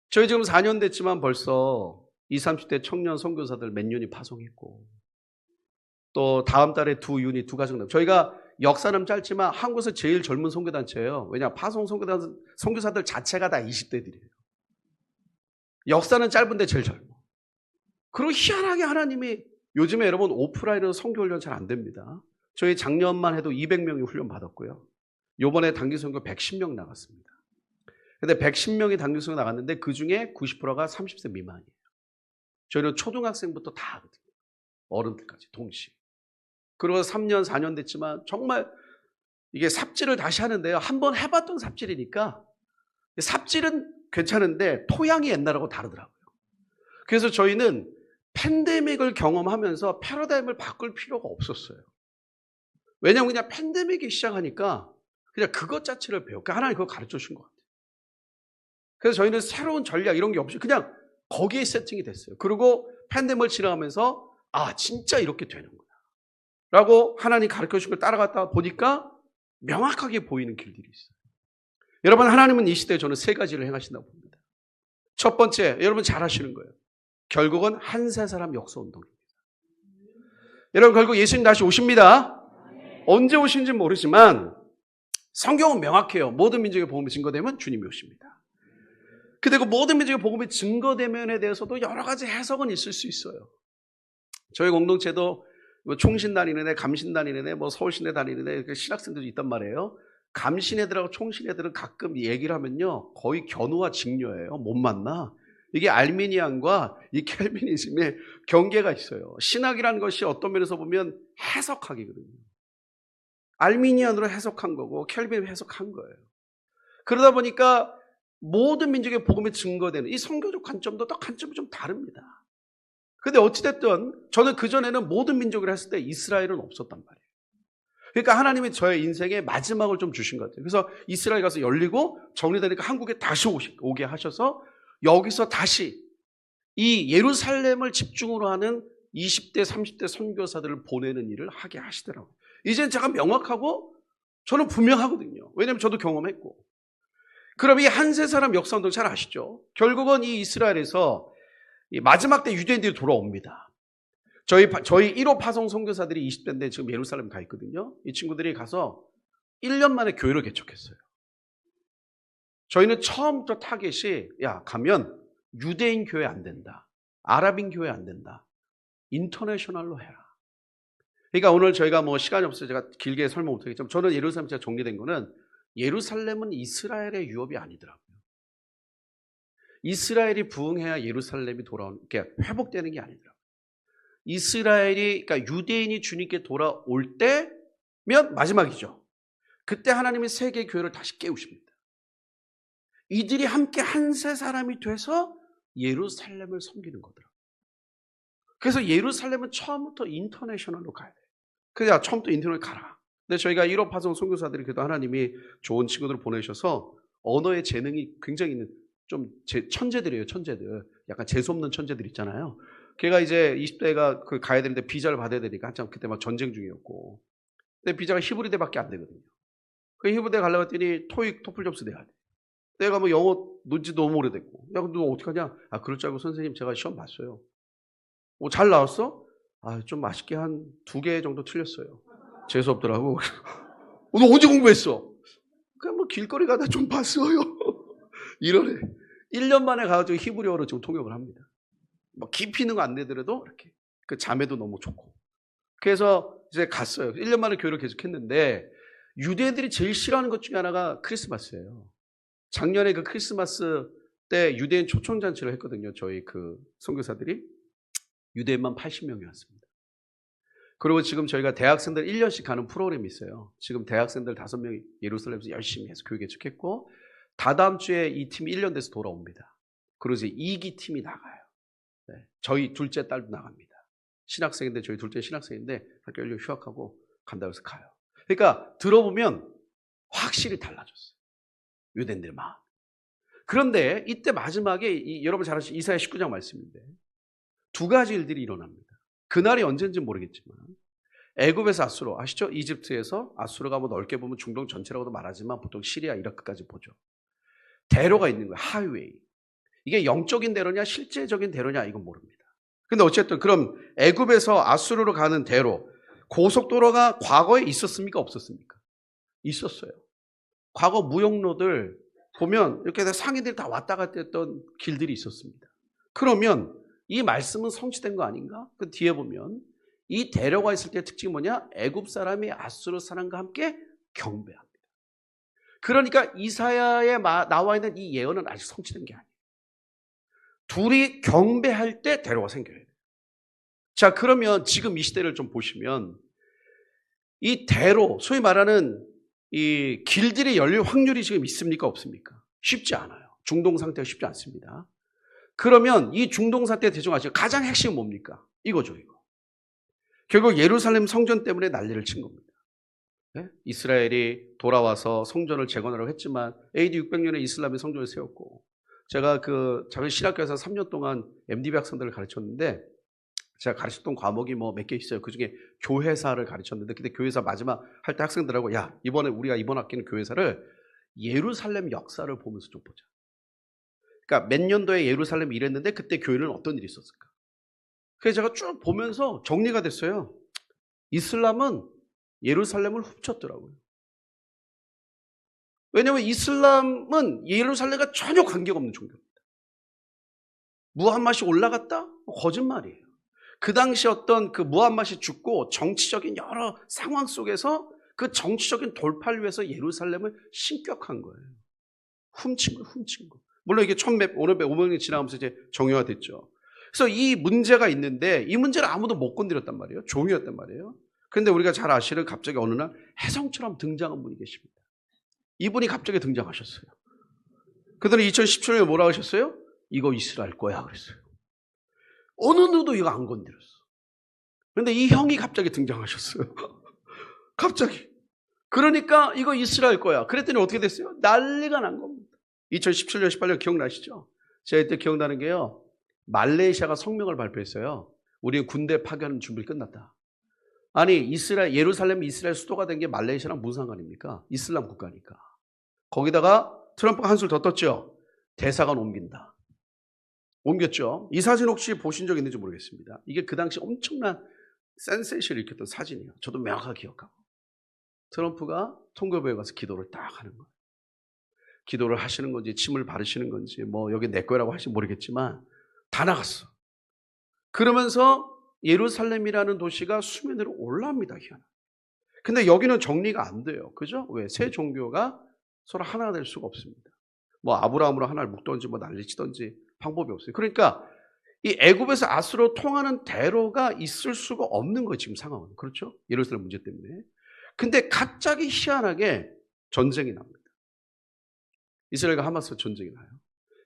Speaker 2: 저희 지금 4년 됐지만 벌써 20, 30대 청년 선교사들 몇 년이 파송했고 또 다음 달에 두 가정 저희가 역사는 짧지만 한국에서 제일 젊은 선교단체예요. 왜냐 파송 선교사들 자체가 다 20대들이에요. 역사는 짧은데 제일 젊어. 그리고 희한하게 하나님이 요즘에 여러분 오프라인으로 선교훈련 잘 안 됩니다. 저희 작년만 해도 200명이 훈련 받았고요. 요번에 단기 선교 110명 나갔습니다. 근데 110명이 단기 선교 나갔는데 그중에 90%가 30세 미만이에요. 저희는 초등학생부터 다 하거든요. 어른들까지 동시에. 그리고 3년, 4년 됐지만 정말 이게 삽질을 다시 하는데요. 한번 해봤던 삽질이니까 삽질은 괜찮은데 토양이 옛날하고 다르더라고요. 그래서 저희는 팬데믹을 경험하면서 패러다임을 바꿀 필요가 없었어요. 왜냐하면 그냥 팬데믹이 시작하니까 그냥 그것 자체를 배웠고 하나님 그거 가르쳐 주신 것 같아요. 그래서 저희는 새로운 전략 이런 게 없이 그냥 거기에 세팅이 됐어요. 그리고 팬데믹을 지나가면서 진짜 이렇게 되는구나 라고 하나님 가르쳐 주신 걸 따라갔다 보니까 명확하게 보이는 길들이 있어요. 여러분 하나님은 이 시대에 저는 세 가지를 행하신다고 봅니다. 첫 번째 여러분 잘 아시는 거예요. 결국은 한 세 사람 역사운동입니다. 여러분 결국 예수님 다시 오십니다. 언제 오시는지 모르지만 성경은 명확해요. 모든 민족의 복음이 증거되면 주님이 오십니다. 근데 그 모든 민족의 복음이 증거되면에 대해서도 여러 가지 해석은 있을 수 있어요. 저희 공동체도 총신 다니는 애, 감신 다니는 애, 서울신대 다니는 애, 신학생들도 있단 말이에요. 감신 애들하고 총신 애들은 가끔 얘기를 하면요. 거의 견우와 직녀예요. 못 만나. 이게 알미니안과 이 켈비니즘의 경계가 있어요. 신학이라는 것이 어떤 면에서 보면 해석하기거든요. 알미니안으로 해석한 거고 켈빈으로 해석한 거예요. 그러다 보니까 모든 민족의 복음이 증거되는 이 선교적 관점도 또 관점이 좀 다릅니다. 근데 어찌됐든 저는 그전에는 모든 민족을 했을 때 이스라엘은 없었단 말이에요. 그러니까 하나님이 저의 인생의 마지막을 좀 주신 것 같아요. 그래서 이스라엘 가서 열리고 정리되니까 한국에 다시 오게 하셔서 여기서 다시 이 예루살렘을 집중으로 하는 20대, 30대 선교사들을 보내는 일을 하게 하시더라고요. 이제는 제가 명확하고 저는 분명하거든요. 왜냐하면 저도 경험했고. 그럼 이 한 세 사람 역사운동 잘 아시죠? 결국은 이 이스라엘에서 이 마지막 때 유대인들이 돌아옵니다. 저희 1호 파송 선교사들이 20대인데 지금 예루살렘 가 있거든요. 이 친구들이 가서 1년 만에 교회를 개척했어요. 저희는 처음부터 타겟이 야 가면 유대인 교회 안 된다. 아랍인 교회 안 된다. 인터내셔널로 해라. 그러니까 오늘 저희가 뭐 시간이 없어서 제가 길게 설명 못하겠지만 저는 예루살렘 제가 정리된 거는 예루살렘은 이스라엘의 유업이 아니더라고요. 이스라엘이 부흥해야 예루살렘이 회복되는 게 아니더라고요. 이스라엘이 그러니까 유대인이 주님께 돌아올 때면 마지막이죠. 그때 하나님이 세계 교회를 다시 깨우십니다. 이들이 함께 한 세 사람이 돼서 예루살렘을 섬기는 거더라고요. 그래서 예루살렘은 처음부터 인터내셔널로 가야 돼요. 그래야 처음부터 인터내셔널 가라. 근데 저희가 1호 파송 선교사들이 그래도 하나님이 좋은 친구들을 보내셔서 언어의 재능이 굉장히 있는 좀 천재들이에요. 천재들. 약간 재수없는 천재들 있잖아요. 걔가 이제 20대가 그 가야 되는데 비자를 받아야 되니까 한참 그때 막 전쟁 중이었고. 근데 비자가 히브리대밖에 안 되거든요. 그 히브리대 가려고 했더니 토익, 토플 점수 내야 돼. 내가 뭐 영어 논지 너무 오래됐고. 야, 근데 너 어떡하냐? 아, 그럴 줄 알고 선생님 제가 시험 봤어요. 잘 나왔어? 아, 좀 아쉽게 한 2개 정도 틀렸어요. 재수없더라고. 너 언제 공부했어? 그냥 뭐 길거리 가다 좀 봤어요. 이러네. 1년 만에 가가지고 히브리어로 지금 통역을 합니다. 뭐 깊이 있는 거 안 내더라도 이렇게. 그 자매도 너무 좋고. 그래서 이제 갔어요. 1년 만에 교회를 계속했는데 유대인들이 제일 싫어하는 것 중에 하나가 크리스마스예요. 작년에 그 크리스마스 때 유대인 초청잔치를 했거든요. 저희 그 선교사들이. 유대인만 80명이 왔습니다. 그리고 지금 저희가 대학생들 1년씩 가는 프로그램이 있어요. 지금 대학생들 5명이 예루살렘에서 열심히 해서 교회 개척했고 다다음 주에 이 팀이 1년 돼서 돌아옵니다. 그리고 이제 2기 팀이 나가요. 네. 저희 둘째 딸도 나갑니다. 신학생인데 저희 둘째 신학생인데 학교 1년 휴학하고 간다고 해서 가요. 그러니까 들어보면 확실히 달라졌어요. 유대인들의 마음. 그런데 이때 마지막에 여러분 잘 아시죠? 이사야 19장 말씀인데 2가지 일들이 일어납니다. 그날이 언제인지 모르겠지만 애굽에서 아수르 아시죠? 이집트에서 아수르가 뭐 넓게 보면 중동 전체라고도 말하지만 보통 시리아, 이라크까지 보죠. 대로가 있는 거예요. 하이웨이. 이게 영적인 대로냐 실제적인 대로냐 이건 모릅니다. 근데 어쨌든 그럼 애굽에서 아수르로 가는 대로 고속도로가 과거에 있었습니까? 없었습니까? 있었어요. 과거 무역로들 보면 이렇게 상인들이 다 왔다 갔다 했던 길들이 있었습니다. 그러면 이 말씀은 성취된 거 아닌가? 그 뒤에 보면 이 대로가 있을 때 특징이 뭐냐? 애굽 사람이 아수르 사람과 함께 경배합니다. 그러니까 이사야에 나와 있는 이 예언은 아직 성취된 게 아니에요. 둘이 경배할 때 대로가 생겨야 돼요. 자, 그러면 지금 이 시대를 좀 보시면 이 대로, 소위 말하는 이 길들이 열릴 확률이 지금 있습니까? 없습니까? 쉽지 않아요. 중동 상태가 쉽지 않습니다. 그러면 이 중동 사태 대충 아시죠? 가장 핵심은 뭡니까? 이거죠, 이거. 결국 예루살렘 성전 때문에 난리를 친 겁니다. 네? 이스라엘이 돌아와서 성전을 재건하려고 했지만 AD 600년에 이슬람이 성전을 세웠고 제가 그 작은 신학교에서 3년 동안 MDB 학생들을 가르쳤는데 제가 가르쳤던 과목이 뭐 몇 개 있어요. 그중에 교회사를 가르쳤는데 그때 교회사 마지막 할 때 학생들하고 야 우리가 이번 학기는 교회사를 예루살렘 역사를 보면서 좀 보자. 그러니까 몇 년도에 예루살렘 일했는데 그때 교회는 어떤 일이 있었을까? 그래서 제가 쭉 보면서 정리가 됐어요. 이슬람은 예루살렘을 훔쳤더라고요. 왜냐하면 이슬람은 예루살렘과 전혀 관계가 없는 종교입니다. 무함mad이 올라갔다? 거짓말이에요. 그 당시 어떤 그 무함mad이 죽고 정치적인 여러 상황 속에서 그 정치적인 돌파를 위해서 예루살렘을 신격한 거예요. 훔친 거. 물론 이게 1500년 지나가면서 이제 정형화됐죠. 그래서 이 문제가 있는데 이 문제를 아무도 못 건드렸단 말이에요. 종이었단 말이에요. 그런데 우리가 잘 아시는 갑자기 어느 날 혜성처럼 등장한 분이 계십니다. 이분이 갑자기 등장하셨어요. 그들은 2017년에 뭐라고 하셨어요? 이거 이스라엘 거야 그랬어요. 어느 누구도 이거 안 건드렸어. 그런데 이 형이 갑자기 등장하셨어요. 갑자기. 그러니까 이거 이스라엘 거야. 그랬더니 어떻게 됐어요? 난리가 난 겁니다. 2017년, 18년 기억나시죠? 제가 이때 기억나는 게요. 말레이시아가 성명을 발표했어요. 우리 군대 파견 준비 끝났다. 아니 예루살렘이 이스라엘 수도가 된 게 말레이시아랑 무슨 상관입니까? 이슬람 국가니까. 거기다가 트럼프가 한술 더 떴죠. 대사관 옮긴다. 옮겼죠. 이 사진 혹시 보신 적 있는지 모르겠습니다. 이게 그 당시 엄청난 센세이션을 일으켰던 사진이에요. 저도 명확하게 기억하고. 트럼프가 통교부에 가서 기도를 딱 하는 거예요. 기도를 하시는 건지 침을 바르시는 건지 뭐 여기 내 거라고 하실지 모르겠지만 다 나갔어. 그러면서 예루살렘이라는 도시가 수면 위로 올라옵니다. 희한하게. 근데 여기는 정리가 안 돼요. 그죠? 왜? 세 종교가 서로 하나가 될 수가 없습니다. 뭐 아브라함으로 하나를 묶든지 뭐 난리치든지 방법이 없어요. 그러니까 이 애굽에서 아수르로 통하는 대로가 있을 수가 없는 거예요. 지금 상황은. 그렇죠? 예루살렘 문제 때문에. 근데 갑자기 희한하게 전쟁이 납니다. 이스라엘과 하마스 전쟁이 나요.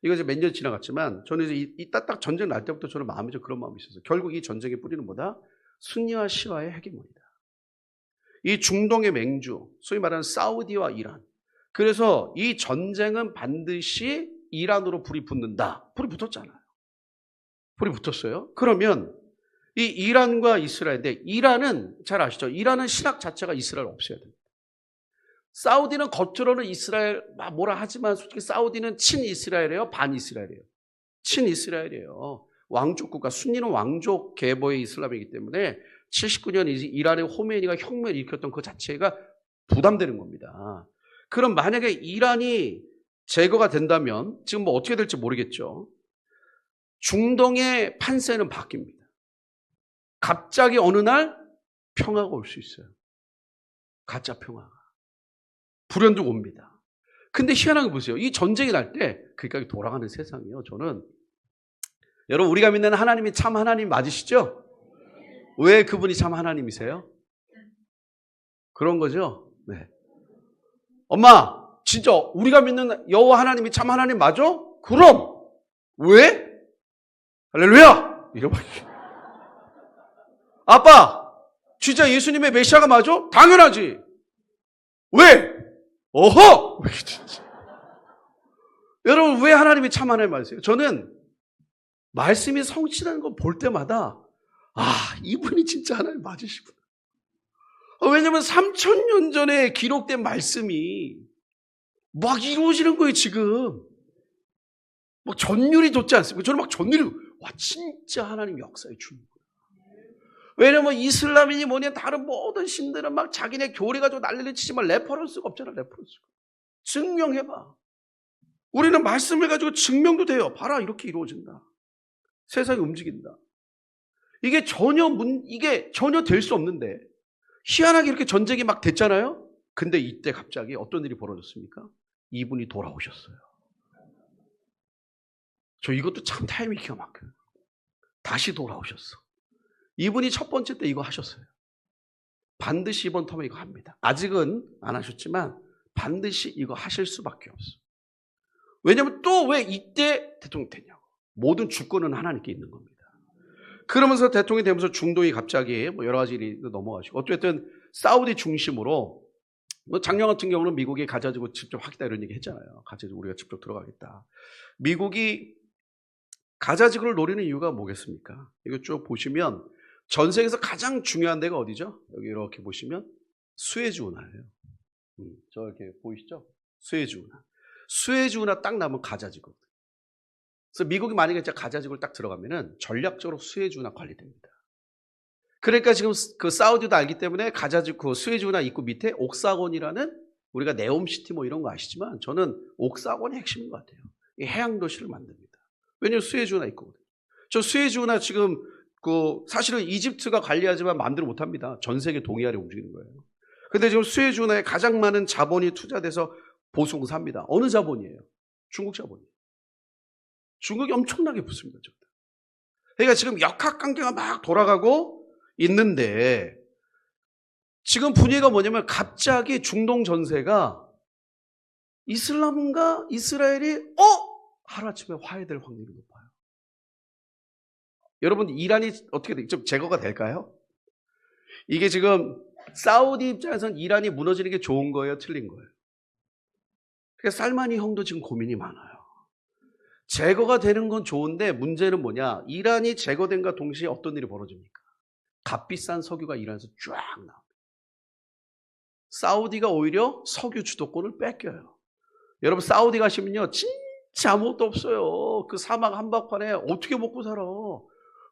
Speaker 2: 이거 이제 몇 년 지나갔지만 저는 이제 이 딱 전쟁 날 때부터 저는 마음에 좀 그런 마음이 있었어요. 결국 이 전쟁의 뿌리는 뭐다? 순니와 시아의 헤게모니다. 이 중동의 맹주, 소위 말하는 사우디와 이란. 그래서 이 전쟁은 반드시 이란으로 불이 붙는다. 불이 붙었잖아요. 불이 붙었어요. 그러면 이 이란과 이스라엘인데 이란은 잘 아시죠? 이란은 신학 자체가 이스라엘 없애야 됩니다. 사우디는 겉으로는 이스라엘 뭐라 하지만 솔직히 사우디는 친이스라엘이에요? 반이스라엘이에요? 친이스라엘이에요. 왕족 국가, 순니는 왕족 계보의 이슬람이기 때문에 79년 이란의 호메니가 혁명을 일으켰던 그 자체가 부담되는 겁니다. 그럼 만약에 이란이 제거가 된다면 지금 뭐 어떻게 될지 모르겠죠. 중동의 판세는 바뀝니다. 갑자기 어느 날 평화가 올 수 있어요. 가짜 평화가. 불현듯 옵니다. 근데 희한하게 보세요. 이 전쟁이 날 때 그러니까 돌아가는 세상이에요. 저는 여러분 우리가 믿는 하나님이 참 하나님 맞으시죠? 왜 그분이 참 하나님이세요? 그런 거죠? 네. 엄마, 진짜 우리가 믿는 여호와 하나님이 참 하나님 맞아? 그럼 왜? 할렐루야! 이러면 아빠, 진짜 예수님의 메시아가 맞아? 당연하지. 왜? 어허! 여러분 왜 하나님이 참 하나님 맞으세요? 저는 말씀이 성취되는 거 볼 때마다 이분이 진짜 하나님 맞으시구나. 왜냐하면 3000년 전에 기록된 말씀이 막 이루어지는 거예요 지금. 막 전율이 돋지 않습니까? 저는 막 전율이 와 진짜 하나님 역사에 주는 거예요. 왜냐면 이슬람인이 뭐냐 다른 모든 신들은 막 자기네 교리 가지고 난리를 치지만 레퍼런스가 없잖아. 레퍼런스가. 증명해봐. 우리는 말씀을 가지고 증명도 돼요. 봐라 이렇게 이루어진다. 세상이 움직인다. 이게 전혀 될 수 없는데 희한하게 이렇게 전쟁이 막 됐잖아요. 근데 이때 갑자기 어떤 일이 벌어졌습니까? 이분이 돌아오셨어요. 저 이것도 참 타이밍이 기가 막혀요. 다시 돌아오셨어. 이분이 첫 번째 때 이거 하셨어요. 반드시 이번 텀에 이거 합니다. 아직은 안 하셨지만 반드시 이거 하실 수밖에 없어. 왜냐하면 또 왜 이때 대통령이 되냐고. 모든 주권은 하나님께 있는 겁니다. 그러면서 대통령이 되면서 중동이 갑자기 뭐 여러 가지 일이 넘어가시고 어쨌든 사우디 중심으로 뭐 작년 같은 경우는 미국이 가자지구 직접 하겠다 이런 얘기 했잖아요. 가자지구 우리가 직접 들어가겠다. 미국이 가자지구를 노리는 이유가 뭐겠습니까? 이거 쭉 보시면 전 세계에서 가장 중요한 데가 어디죠? 여기 이렇게 보시면 수에즈 운하예요. 저 이렇게 보이시죠? 수에즈 운하. 수에즈 운하 딱 나면 가자지구. 그래서 미국이 만약에 가자지구를 딱 들어가면은 전략적으로 수에즈 운하 관리됩니다. 그러니까 지금 그 사우디도 알기 때문에 가자지구 수에즈 운하 입구 밑에 옥사곤이라는 우리가 네옴시티 뭐 이런 거 아시지만 저는 옥사곤이 핵심인 것 같아요. 이 해양 도시를 만듭니다. 왜냐면 수에즈 운하 입구거든요. 저 수에즈 운하 지금 사실은 이집트가 관리하지만 마음대로 못합니다. 전 세계 동해안에 움직이는 거예요. 근데 지금 수에즈 운하에 가장 많은 자본이 투자돼서 보수공사합니다. 어느 자본이에요? 중국 자본이에요. 중국이 엄청나게 붙습니다. 그러니까 지금 역학관계가 막 돌아가고 있는데 지금 분위기가 뭐냐면 갑자기 중동 전세가 이슬람과 이스라엘이 하루아침에 화해될 확률이 높아요. 여러분 이란이 어떻게 좀 제거가 될까요? 이게 지금 사우디 입장에서는 이란이 무너지는 게 좋은 거예요? 틀린 거예요? 그러니까 살마니 형도 지금 고민이 많아요. 제거가 되는 건 좋은데 문제는 뭐냐? 이란이 제거된과 동시에 어떤 일이 벌어집니까? 값비싼 석유가 이란에서 쫙 나옵니다. 사우디가 오히려 석유 주도권을 뺏겨요. 여러분 사우디 가시면요 진짜 진짜 아무것도 없어요. 그 사막 한복판에 어떻게 먹고 살아.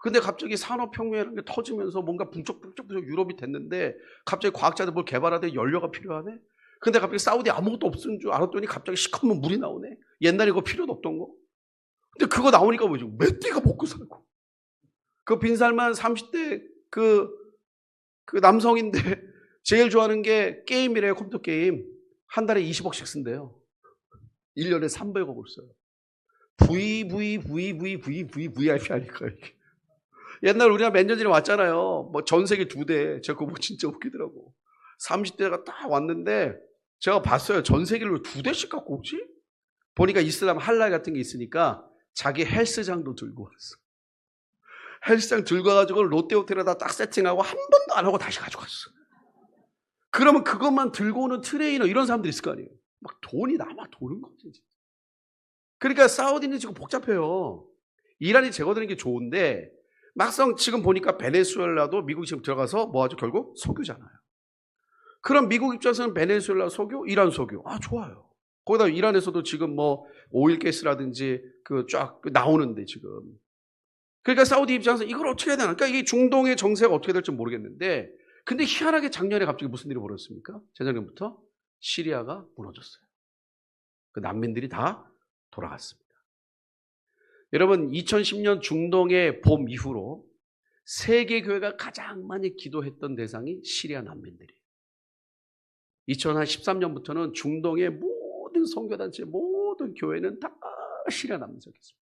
Speaker 2: 근데 갑자기 산업혁명이라는 게 터지면서 뭔가 북적북적 유럽이 됐는데 갑자기 과학자들 뭘 개발하되 연료가 필요하네. 근데 갑자기 사우디 아무것도 없는 줄 알았더니 갑자기 시커먼 물이 나오네. 옛날에 그거 필요도 없던 거. 근데 그거 나오니까 뭐죠? 몇 대가 먹고 살고. 그 빈살만 30대 그 남성인데 제일 좋아하는 게 게임이래요. 컴퓨터 게임. 한 달에 20억씩 쓴대요. 1년에 300억을 써요. VIP 하니까 이게. 옛날 우리가 몇 년 전에 왔잖아요. 뭐 전 세계 2대. 제가 그거 진짜 웃기더라고. 30대가 딱 왔는데 제가 봤어요. 전 세계를 2대씩 갖고 오지? 보니까 이슬람 할랄 같은 게 있으니까 자기 헬스장도 들고 왔어. 헬스장 들고 와가지고 롯데호텔에다 딱 세팅하고 한 번도 안 하고 다시 가져갔어. 그러면 그것만 들고 오는 트레이너 이런 사람들이 있을 거 아니에요. 막 돈이 남아 도는 거지. 그러니까 사우디는 지금 복잡해요. 이란이 제거되는 게 좋은데 막상 지금 보니까 베네수엘라도 미국이 지금 들어가서 뭐하죠? 결국 석유잖아요. 그럼 미국 입장에서는 베네수엘라 석유, 이란 석유. 아, 좋아요. 거기다 이란에서도 지금 뭐 오일 가스라든지 그 쫙 나오는데 지금. 그러니까 사우디 입장에서 이걸 어떻게 해야 되나? 그러니까 이게 중동의 정세가 어떻게 될지 모르겠는데 근데 희한하게 작년에 갑자기 무슨 일이 벌어졌습니까? 재작년부터 시리아가 무너졌어요. 그 난민들이 다 돌아갔습니다. 여러분 2010년 중동의 봄 이후로 세계 교회가 가장 많이 기도했던 대상이 시리아 난민들이에요. 2013년부터는 중동의 모든 선교단체 모든 교회는 다 시리아 난민석이었습니다.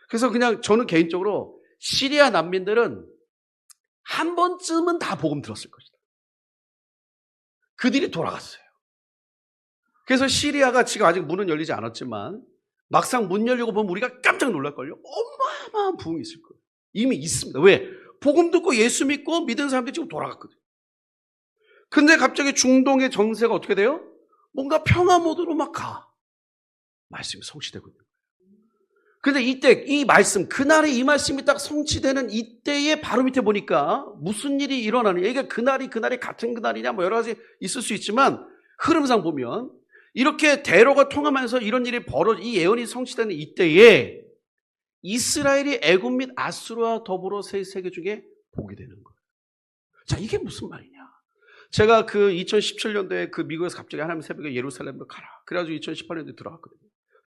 Speaker 2: 그래서 그냥 저는 개인적으로 시리아 난민들은 한 번쯤은 다 복음 들었을 것이다. 그들이 돌아갔어요. 그래서 시리아가 지금 아직 문은 열리지 않았지만 막상 문 열리고 보면 우리가 깜짝 놀랄걸요. 어마어마한 부흥이 있을 거예요. 이미 있습니다. 왜? 복음 듣고 예수 믿고 믿은 사람들이 지금 돌아갔거든요. 근데 갑자기 중동의 정세가 어떻게 돼요? 뭔가 평화 모드로 막 가. 말씀이 성취되고 있는 거예요. 근데 이때 이 말씀, 그날에 이 말씀이 딱 성취되는 이때에 바로 밑에 보니까 무슨 일이 일어나느냐. 이게 그날이 같은 그날이냐 뭐 여러 가지 있을 수 있지만 흐름상 보면 이렇게 대로가 통하면서 이런 일이 이 예언이 성취되는 이때에 이스라엘이 애굽 및 아수르와 더불어 세 세계 중에 복이 되는 거예요. 자, 이게 무슨 말이냐. 제가 그 2017년도에 그 미국에서 갑자기 하나님 새벽에 예루살렘으로 가라. 그래가지고 2018년도에 들어갔거든요.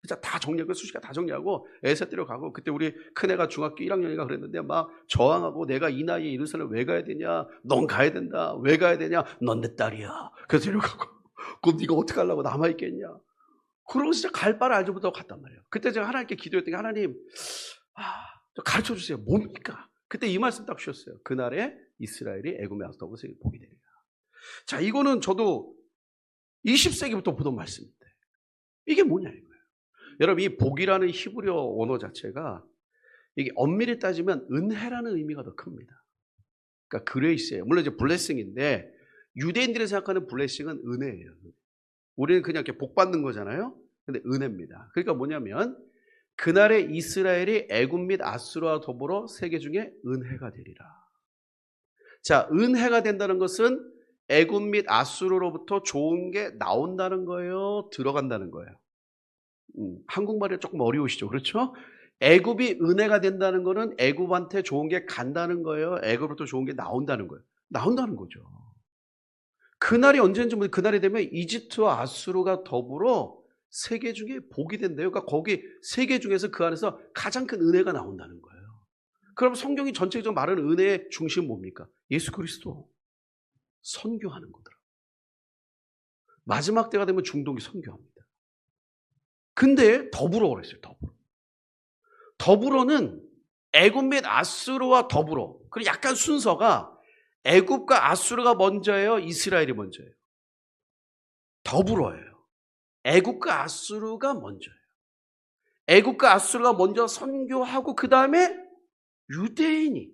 Speaker 2: 진짜 다 정리하고 수시가 다 정리하고 에셋대로 가고 그때 우리 큰애가 중학교 1학년이가 그랬는데 막 저항하고 내가 이 나이에 예루살렘 왜 가야 되냐. 넌 가야 된다. 왜 가야 되냐. 넌 내 딸이야. 그래서 데려가고 그럼 네가 어떻게 하려고 남아있겠냐. 그러고 진짜 갈 바를 알지 못하고 갔단 말이에요. 그때 제가 하나님께 기도했더니 하나님 가르쳐 주세요. 뭡니까? 그때 이 말씀 딱 주셨어요. 그날에 이스라엘이 애굽에 와서 더불어서 복이 되리라. 자, 이거는 저도 20세기부터 보던 말씀인데 이게 뭐냐 이거예요. 여러분 이 복이라는 히브리어 원어 자체가 이게 엄밀히 따지면 은혜라는 의미가 더 큽니다. 그러니까 그레이스예요. 물론 이제 블레싱인데 유대인들이 생각하는 블레싱은 은혜예요. 우리는 그냥 이렇게 복 받는 거잖아요. 근데 은혜입니다. 그러니까 뭐냐면 그날에 이스라엘이 애굽 및 아수르와 더불어 세계 중에 은혜가 되리라. 자, 은혜가 된다는 것은 애굽 및 아수르로부터 좋은 게 나온다는 거예요? 들어간다는 거예요? 한국말이 조금 어려우시죠? 그렇죠? 애굽이 은혜가 된다는 거는 애굽한테 좋은 게 간다는 거예요? 애굽으로부터 좋은 게 나온다는 거예요? 나온다는 거죠. 그날이 언제인지 모르겠는데 그날이 되면 이집트와 아수르가 더불어 세계 중에 복이 된대요. 그러니까 거기 세계 중에서 그 안에서 가장 큰 은혜가 나온다는 거예요. 그럼 성경이 전체적으로 말하는 은혜의 중심은 뭡니까? 예수 그리스도 선교하는 거더라. 마지막 때가 되면 중동이 선교합니다. 근데 더불어 그랬어요. 더불어는 애굽 및 아수르와 더불어. 그리고 약간 순서가 애굽과 아수르가 먼저예요? 이스라엘이 먼저예요? 더불어예요. 애굽과 아수르가 먼저예요. 애굽과 아수르가 먼저 선교하고 그 다음에 유대인이.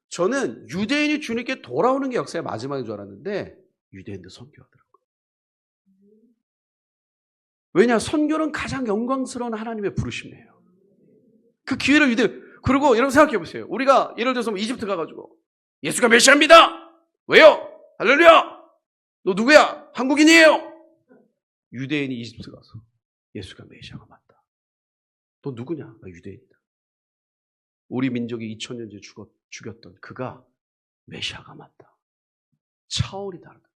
Speaker 2: 저는 유대인이 주님께 돌아오는 게 역사의 마지막인 줄 알았는데 유대인도 선교하더라고요. 왜냐? 선교는 가장 영광스러운 하나님의 부르심이에요. 그 기회를 그리고 여러분 생각해 보세요. 우리가 예를 들어서 뭐 이집트 가가지고 예수가 메시아입니다. 왜요? 할렐루야. 너 누구야? 한국인이에요. 유대인이 이집트 가서 예수가 메시아가 맞다. 너 누구냐? 나 유대인이다. 우리 민족이 2000년째 죽였던 그가 메시아가 맞다. 차원이 다르다.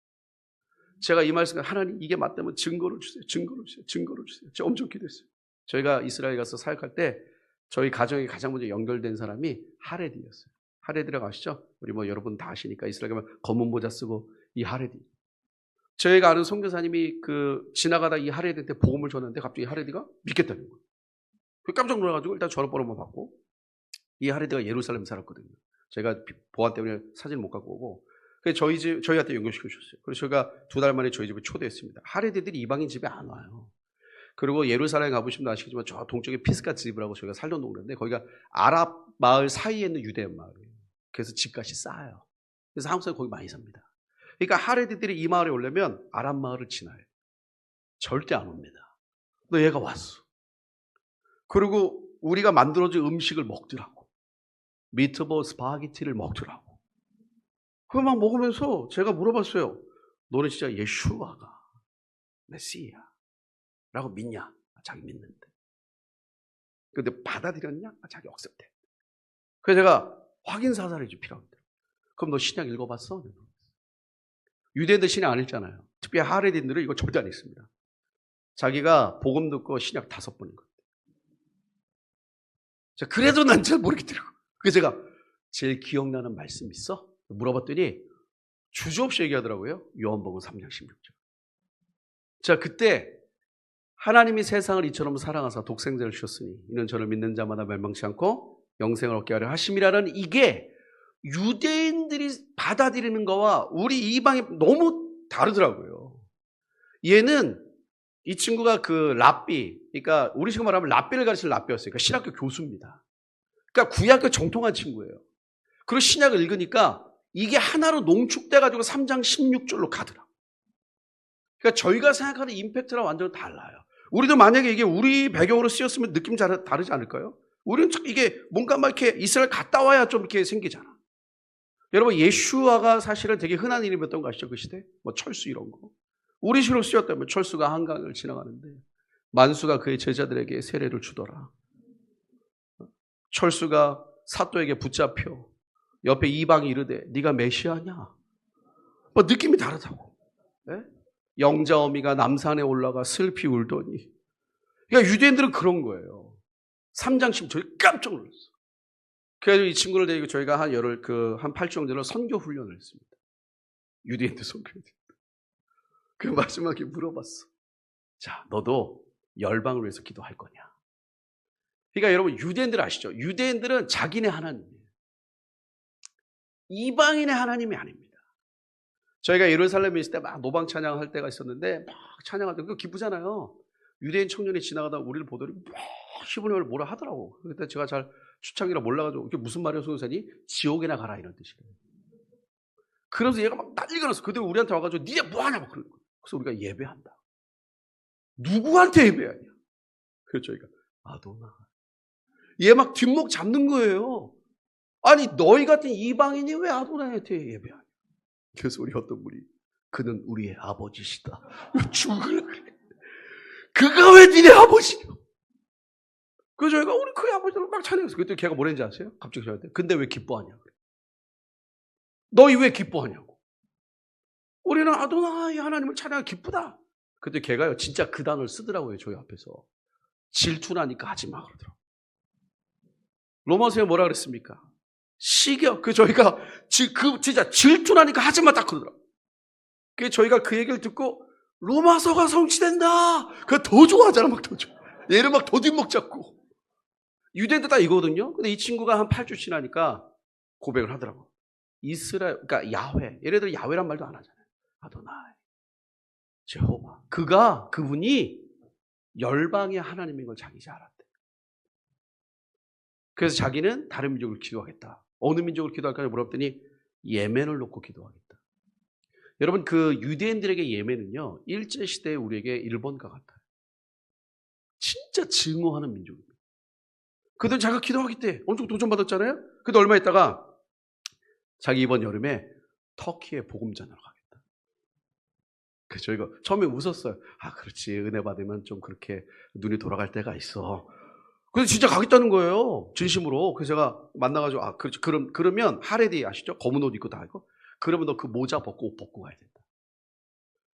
Speaker 2: 제가 이 말씀을 하나님 이게 맞다면 증거를 주세요. 증거를 주세요. 증거를 주세요. 제가 엄청 기도했어요. 저희가 이스라엘 가서 사역할 때 저희 가정에 가장 먼저 연결된 사람이 하레디였어요. 하레디라고 아시죠? 우리 뭐 여러분 다 아시니까 이스라엘 가면 검은 모자 쓰고 이 하레디. 저희가 아는 선교사님이 지나가다 이 하레디한테 복음을 전했는데 갑자기 하레디가 믿겠다는 거예요. 깜짝 놀라가지고 일단 전화번호만 받고 이 하레디가 예루살렘 살았거든요. 제가 보안 때문에 사진을 못 갖고 오고 그래서 저희한테 연결시켜 주셨어요. 그래서 저희가 2달 만에 저희 집에 초대했습니다. 하레디들이 이방인 집에 안 와요. 그리고 예루살렘 가보시면 아시겠지만 저 동쪽에 피스가 집이라고 저희가 살던 동네인데 거기가 아랍 마을 사이에 있는 유대인 마을이에요. 그래서 집값이 싸요. 그래서 한국 사람이 거기 많이 삽니다. 그러니까 하레디들이 이 마을에 오려면 아랍 마을을 지나요. 절대 안 옵니다. 근데 얘가 왔어. 그리고 우리가 만들어준 음식을 먹더라고. 미트볼 스파게티를 먹더라고. 그걸 막 먹으면서 제가 물어봤어요. 너는 진짜 예슈아가 메시아라고 믿냐? 자기 믿는데. 근데 받아들였냐? 자기 억셉대. 그래서 제가 확인 사살이 좀 필요합니다. 그럼 너 신약 읽어봤어? 유대인들 신약 안 읽잖아요. 특히 하레딘들은 이거 절대 안 읽습니다. 자기가 복음 듣고 신약 5번인 거예요. 그래도 난 잘 모르겠더라고. 그래서 제가 제일 기억나는 말씀 있어? 물어봤더니 주저없이 얘기하더라고요. 요한복음 3장 16절. 자, 그때 하나님이 세상을 이처럼 사랑하사 독생자를 주셨으니 이는 저를 믿는 자마다 멸망치 않고 영생을 얻게 하려 하심이라는 이게 유대인들이 받아들이는 거와 우리 이방이 너무 다르더라고요. 얘는 이 친구가 랍비, 그러니까 우리 식으로 말하면 랍비를 가르칠 랍비였어요. 그러니까 신학교 교수입니다. 그러니까 구약교 정통한 친구예요. 그리고 신약을 읽으니까 이게 하나로 농축돼가지고 3장 16절로 가더라. 그러니까 저희가 생각하는 임팩트랑 완전히 달라요. 우리도 만약에 이게 우리 배경으로 쓰였으면 느낌이 다르지 않을까요? 우리는 이게 뭔가 막 이렇게 이스라엘 갔다 와야 좀 이렇게 생기잖아. 여러분, 예슈아가 사실은 되게 흔한 이름이었던 거 아시죠? 그 시대? 뭐 철수 이런 거. 우리 시로 쓰였다면 철수가 한강을 지나가는데 만수가 그의 제자들에게 세례를 주더라. 철수가 사또에게 붙잡혀 옆에 이방이 이르되 네가 메시아냐? 뭐 느낌이 다르다고. 네? 영자어미가 남산에 올라가 슬피 울더니. 그러니까 유대인들은 그런 거예요. 3장 10절 저희 깜짝 놀랐어. 그래서 이 친구를 데리고 저희가 한 8주 정도로 선교 훈련을 했습니다. 유대인들 선교를. 그 마지막에 물어봤어. 자, 너도 열방을 위해서 기도할 거냐? 그러니까 여러분 유대인들 아시죠? 유대인들은 자기네 하나님이에요. 이방인의 하나님이 아닙니다. 저희가 예루살렘에 있을 때 막 노방 찬양할 때가 있었는데 막 찬양할 때 그거 기쁘잖아요. 유대인 청년이 지나가다 우리를 보더니 막 히브리어를 뭐라 하더라고. 그때 제가 잘 추창이라 몰라가지고 이게 무슨 말이야 선생님? 지옥에나 가라 이런 뜻이래요. 그래서 얘가 막 난리가 났어. 그들 우리한테 와가지고 니네 뭐하냐 막 그러는 거예요. 그래서 우리가 예배한다. 누구한테 예배하냐? 그래서 저희가 아도나. 얘 막 뒷목 잡는 거예요. 아니 너희 같은 이방인이 왜 아도나한테 예배하냐? 그래서 우리 어떤 분이 그는 우리의 아버지시다. 죽으라 그래. 그가 왜 니네 아버지냐? 그래서 저희가 우리 그의 아버지를 막 찬양했어. 그때 걔가 뭐랬는지 아세요? 갑자기 저한테 근데 왜 기뻐하냐? 그래. 너희 왜 기뻐하냐고. 우리는 아도나이 하나님을 찬양하기 기쁘다. 그때 걔가요 진짜 그 단어를 쓰더라고요. 저희 앞에서. 질투나니까 하지 마 그러더라고요. 로마서에 뭐라 그랬습니까? 시겨. 저희가 진짜 질투나니까 하지 마 딱 그러더라고요. 그래서 저희가 그 얘기를 듣고 로마서가 성취된다. 그거 더 좋아하잖아. 막 더 좋아. 얘를 막 더 뒷목 잡고. 유대인들 다 이거거든요. 근데 이 친구가 한 8주 지나니까 고백을 하더라고. 이스라엘, 그러니까 야훼. 얘네들 야훼란 말도 안 하잖아요. 아도나이, 제호바. 그분이 열방의 하나님인 걸 자기 잘 알았대. 그래서 자기는 다른 민족을 기도하겠다. 어느 민족을 기도할까 물어봤더니 예멘을 놓고 기도하겠다. 여러분 유대인들에게 예멘은요. 일제시대에 우리에게 일본과 같아요. 진짜 증오하는 민족입니다. 그들은 자기가 기도하겠대. 엄청 도전받았잖아요. 근데 얼마 있다가 자기 이번 여름에 터키에 복음 전하러 가겠다. 그래서 저희가 처음에 웃었어요. 아 그렇지 은혜 받으면 좀 그렇게 눈이 돌아갈 때가 있어. 그래서 진짜 가겠다는 거예요. 진심으로. 그래서 제가 만나가지고, 아, 그렇죠. 그러면 하레디 아시죠? 검은 옷 입고 다 하고. 그러면 너 그 모자 벗고 옷 벗고 가야 된다.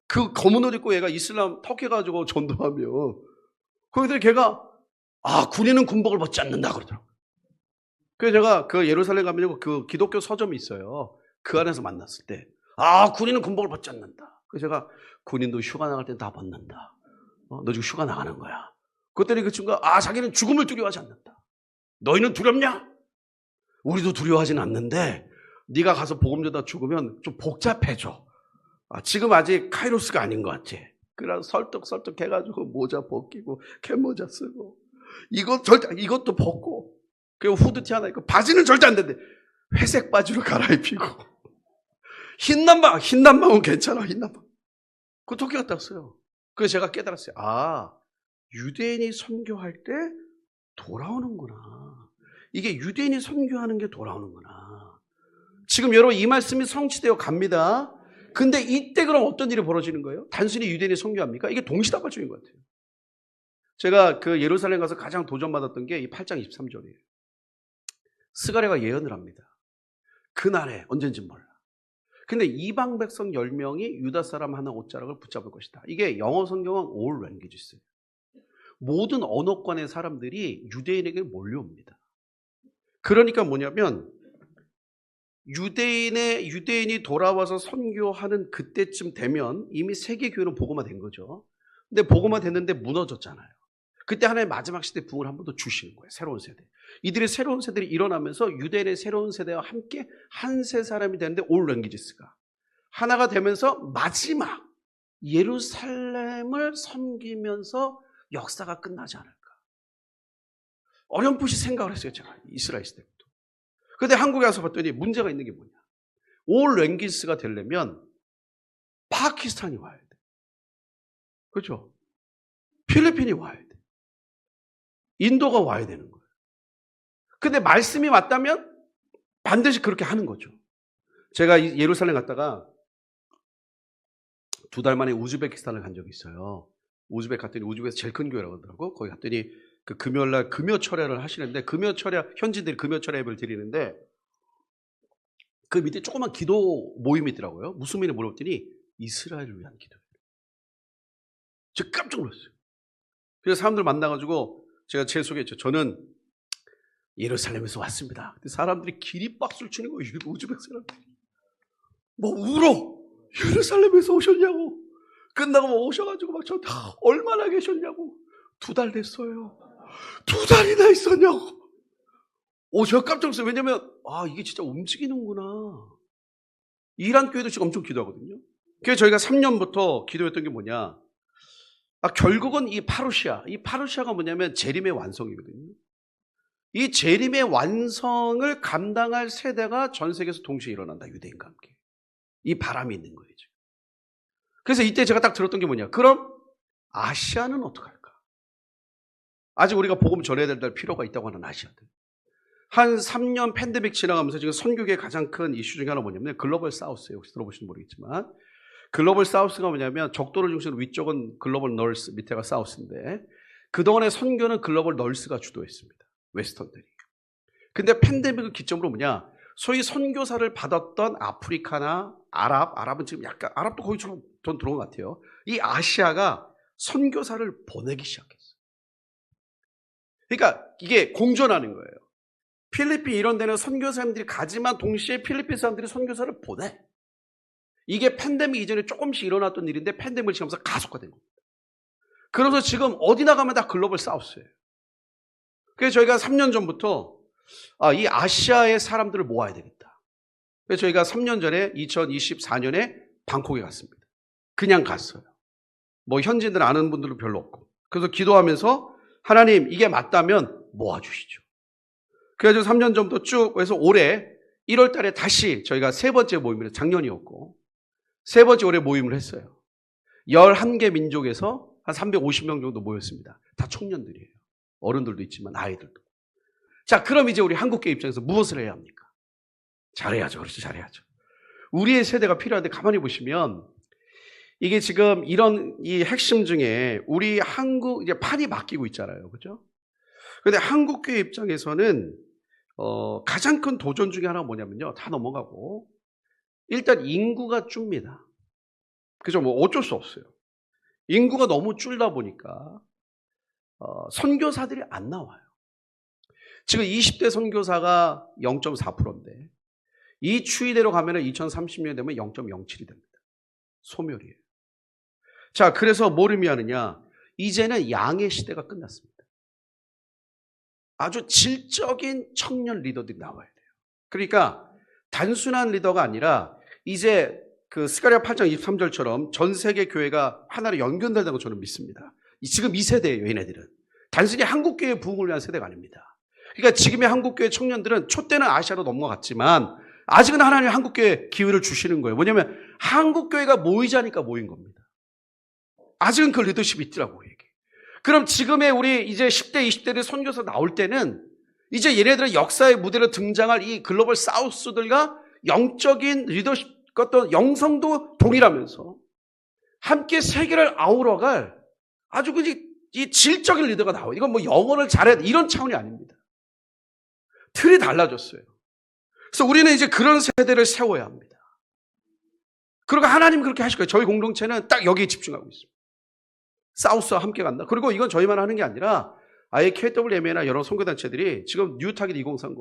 Speaker 2: 그 검은 옷 입고 얘가 이슬람 턱 해가지고 전도하면, 거기들 걔가, 아, 군인은 군복을 벗지 않는다 그러더라고요. 그래서 제가 그 예루살렘 가면 그 기독교 서점이 있어요. 그 안에서 만났을 때, 아, 군인은 군복을 벗지 않는다. 그래서 제가 군인도 휴가 나갈 땐 다 벗는다. 너 지금 휴가 나가는 거야. 그랬더니 그 친구가, 아, 자기는 죽음을 두려워하지 않는다. 너희는 두렵냐? 우리도 두려워하지는 않는데 네가 가서 복음 전다 죽으면 좀 복잡해져. 지금 아직 카이로스가 아닌 것 같아. 그래서 설득 해가지고 모자 벗기고 캡모자 쓰고 이것도 벗고 그리고 후드티 하나 입고 바지는 절대 안 된대. 회색 바지로 갈아입히고 흰 남방은 괜찮아. 흰 남방. 그 토끼 갔다 왔어요. 그래서 제가 깨달았어요. 아, 유대인이 선교할 때 돌아오는구나. 이게 유대인이 선교하는 게 돌아오는구나. 지금 여러분 이 말씀이 성취되어 갑니다. 근데 이때 그럼 어떤 일이 벌어지는 거예요? 단순히 유대인이 선교합니까? 이게 동시다발적인 것 같아요. 제가 그 예루살렘 가서 가장 도전받았던 게 이 8장 23절이에요. 스가랴가 예언을 합니다. 그날에 언젠지 몰라. 근데 이방 백성 10명이 유다 사람 하나 옷자락을 붙잡을 것이다. 이게 영어 성경은 all languages예요. 모든 언어권의 사람들이 유대인에게 몰려옵니다. 그러니까 뭐냐면 유대인이 돌아와서 선교하는 그때쯤 되면 이미 세계 교회는 복음화된 거죠. 근데 복음화됐는데 무너졌잖아요. 그때 하나의 마지막 시대 부흥을 한 번 더 주시는 거예요. 새로운 세대. 이들의 새로운 세대들이 일어나면서 유대인의 새로운 세대와 함께 한 세 사람이 되는데 all languages가 하나가 되면서 마지막 예루살렘을 섬기면서 역사가 끝나지 않을까. 어렴풋이 생각을 했어요. 제가 이스라엘 시대부터. 그런데 한국에 와서 봤더니 문제가 있는 게 뭐냐. 올 랭귀스가 되려면 파키스탄이 와야 돼. 그렇죠? 필리핀이 와야 돼. 인도가 와야 되는 거예요. 근데 말씀이 맞다면 반드시 그렇게 하는 거죠. 제가 예루살렘 갔다가 2달 만에 우즈베키스탄을 간 적이 있어요. 우즈벡 갔더니 우즈벡에서 제일 큰 교회라고 하더라고. 거기 갔더니 그 금요일날 금요 철야를 하시는데 금요 철야 현지들이 금요 철야 예배를 드리는데 그 밑에 조그만 기도 모임이 있더라고요. 무슨 일인지 물어봤더니 이스라엘을 위한 기도예요. 제가 깜짝 놀랐어요. 그래서 사람들 만나가지고 제가 제 소개했죠. 저는 예루살렘에서 왔습니다. 근데 사람들이 기립박수를 치는 거예요. 우즈벡 사람들이. 뭐 울어. 예루살렘에서 오셨냐고. 끝나고 뭐 오셔가지고 막 저한테 얼마나 계셨냐고. 2달 됐어요. 2달이나 있었냐고. 제가 깜짝 놀랐어요. 왜냐면 이게 진짜 움직이는구나. 이란 교회도 지금 엄청 기도하거든요. 그래서 저희가 3년부터 기도했던 게 뭐냐. 결국은 이 파루시아가 뭐냐면 재림의 완성이거든요. 이 재림의 완성을 감당할 세대가 전 세계에서 동시에 일어난다. 유대인과 함께. 이 바람이 있는 거예요. 그래서 이때 제가 딱 들었던 게 뭐냐. 그럼 아시아는 어떡할까? 아직 우리가 복음 전해야 될 필요가 있다고 하는 아시아들. 한 3년 팬데믹 지나가면서 지금 선교계의 가장 큰 이슈 중에 하나 뭐냐면 글로벌 사우스예요. 혹시 들어보시는지 모르겠지만 글로벌 사우스가 뭐냐면 적도를 중심으로 위쪽은 글로벌 널스, 밑에가 사우스인데 그동안의 선교는 글로벌 널스가 주도했습니다. 웨스턴들이. 근데 팬데믹을 기점으로 뭐냐? 소위 선교사를 받았던 아프리카나 아랍은 지금 약간 아랍도 거의 전 들어온 것 같아요. 이 아시아가 선교사를 보내기 시작했어요. 그러니까 이게 공존하는 거예요. 필리핀 이런 데는 선교사님들이 가지만 동시에 필리핀 사람들이 선교사를 보내. 이게 팬데믹 이전에 조금씩 일어났던 일인데 팬데믹을 지나면서 가속화된 겁니다. 그래서 지금 어디 나가면 다 글로벌 사우스예요. 그래서 저희가 3년 전부터 이 아시아의 사람들을 모아야 되겠다. 그래서 저희가 3년 전에 2024년에 방콕에 갔습니다. 그냥 갔어요. 뭐 현지인들 아는 분들도 별로 없고. 그래서 기도하면서 하나님 이게 맞다면 모아주시죠. 그래서 3년 전부터 쭉 해서 올해 1월 달에 다시 저희가 3번째 모임을 작년이었고 3번째 올해 모임을 했어요. 11개 민족에서 한 350명 정도 모였습니다. 다 청년들이에요. 어른들도 있지만 아이들도. 자, 그럼 이제 우리 한국계 입장에서 무엇을 해야 합니까? 잘해야죠. 그렇죠. 잘해야죠. 우리의 세대가 필요한데 가만히 보시면 이게 지금 이런 이 핵심 중에 우리 한국 이제 판이 바뀌고 있잖아요. 그죠? 그런데 한국교회 입장에서는 가장 큰 도전 중에 하나가 뭐냐면요. 다 넘어가고 일단 인구가 줍니다. 그죠? 뭐 어쩔 수 없어요. 인구가 너무 줄다 보니까 선교사들이 안 나와요. 지금 20대 선교사가 0.4%인데 이 추이대로 가면 2030년 되면 0.07이 됩니다. 소멸이에요. 자, 그래서 뭘 의미하느냐? 이제는 양의 시대가 끝났습니다. 아주 질적인 청년 리더들이 나와야 돼요. 그러니까 단순한 리더가 아니라 이제 그 스가랴 8장 23절처럼 전 세계 교회가 하나로 연결된다고 저는 믿습니다. 지금 이 세대예요, 얘네들은. 단순히 한국교회 부흥을 위한 세대가 아닙니다. 그러니까 지금의 한국교회 청년들은 촛대는 아시아로 넘어갔지만 아직은 하나님 한국교회 기회를 주시는 거예요. 뭐냐면 한국교회가 모이자니까 모인 겁니다. 아직은 그 리더십이 있더라고요, 이게. 그럼 지금의 우리 이제 10대, 20대들 선교사 나올 때는 이제 얘네들의 역사의 무대로 등장할 이 글로벌 사우스들과 영적인 리더십, 어떤 영성도 동일하면서 함께 세계를 아우러갈 아주 이 질적인 리더가 나와요. 이건 뭐 영어를 잘해야 돼, 이런 차원이 아닙니다. 틀이 달라졌어요. 그래서 우리는 이제 그런 세대를 세워야 합니다. 그리고 하나님 그렇게 하실 거예요. 저희 공동체는 딱 여기에 집중하고 있습니다. 사우스와 함께 간다. 그리고 이건 저희만 하는 게 아니라 아예 KWMA나 여러 선교단체들이 지금 뉴타깃 2030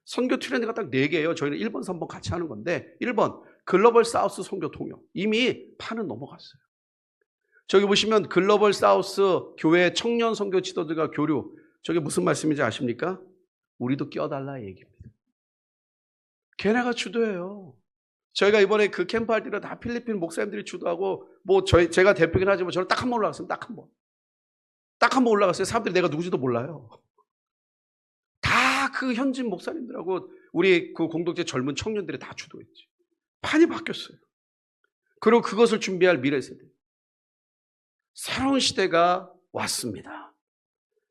Speaker 2: 선교 트렌드가 딱 4개예요. 저희는 1번, 3번 같이 하는 건데 1번 글로벌 사우스 선교 통역. 이미 판은 넘어갔어요. 저기 보시면 글로벌 사우스 교회 청년 선교 지도자들과 교류. 저게 무슨 말씀인지 아십니까? 우리도 껴달라 얘기입니다. 걔네가 주도해요. 저희가 이번에 그 캠프 할 때는 다 필리핀 목사님들이 주도하고 뭐 제가 대표긴 하지만 저는 딱 한 번 올라갔어요. 딱 한 번. 딱 한 번 올라갔어요. 사람들이 내가 누구지도 몰라요. 다 그 현진 목사님들하고 우리 그 공동체 젊은 청년들이 다 주도했지. 판이 바뀌었어요. 그리고 그것을 준비할 미래 세대. 새로운 시대가 왔습니다.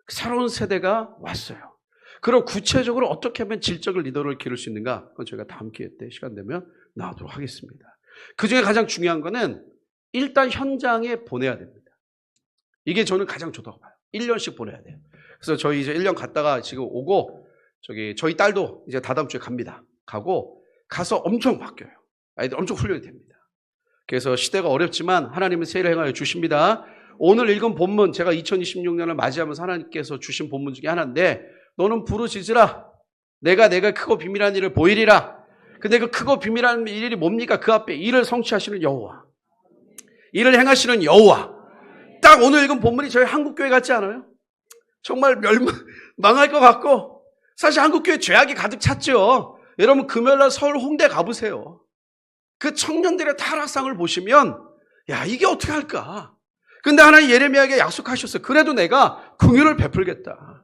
Speaker 2: 새로운 세대가 왔어요. 그럼 구체적으로 어떻게 하면 질적인 리더를 기를 수 있는가? 그건 저희가 다음 기회 때 시간 되면 나오도록 하겠습니다. 그 중에 가장 중요한 거는 일단 현장에 보내야 됩니다. 이게 저는 가장 좋다고 봐요. 1년씩 보내야 돼요. 그래서 저희 이제 1년 갔다가 지금 오고 저희 딸도 이제 다다음 주에 갑니다. 가서 엄청 바뀌어요. 아이들 엄청 훈련이 됩니다. 그래서 시대가 어렵지만 하나님은 세일을 행하여 주십니다. 오늘 읽은 본문 제가 2026년을 맞이하면서 하나님께서 주신 본문 중에 하나인데 너는 부르짖으라. 내가 크고 비밀한 일을 보이리라. 근데 그 크고 비밀한 일이 뭡니까? 그 앞에 일을 성취하시는 여호와. 일을 행하시는 여호와. 딱 오늘 읽은 본문이 저희 한국교회 같지 않아요? 정말 망할 것 같고 사실 한국교회 죄악이 가득 찼죠. 여러분 금요일날 서울 홍대 가보세요. 그 청년들의 타락상을 보시면 야 이게 어떻게 할까? 근데 하나님 예레미야에게 약속하셨어요. 그래도 내가 긍휼을 베풀겠다.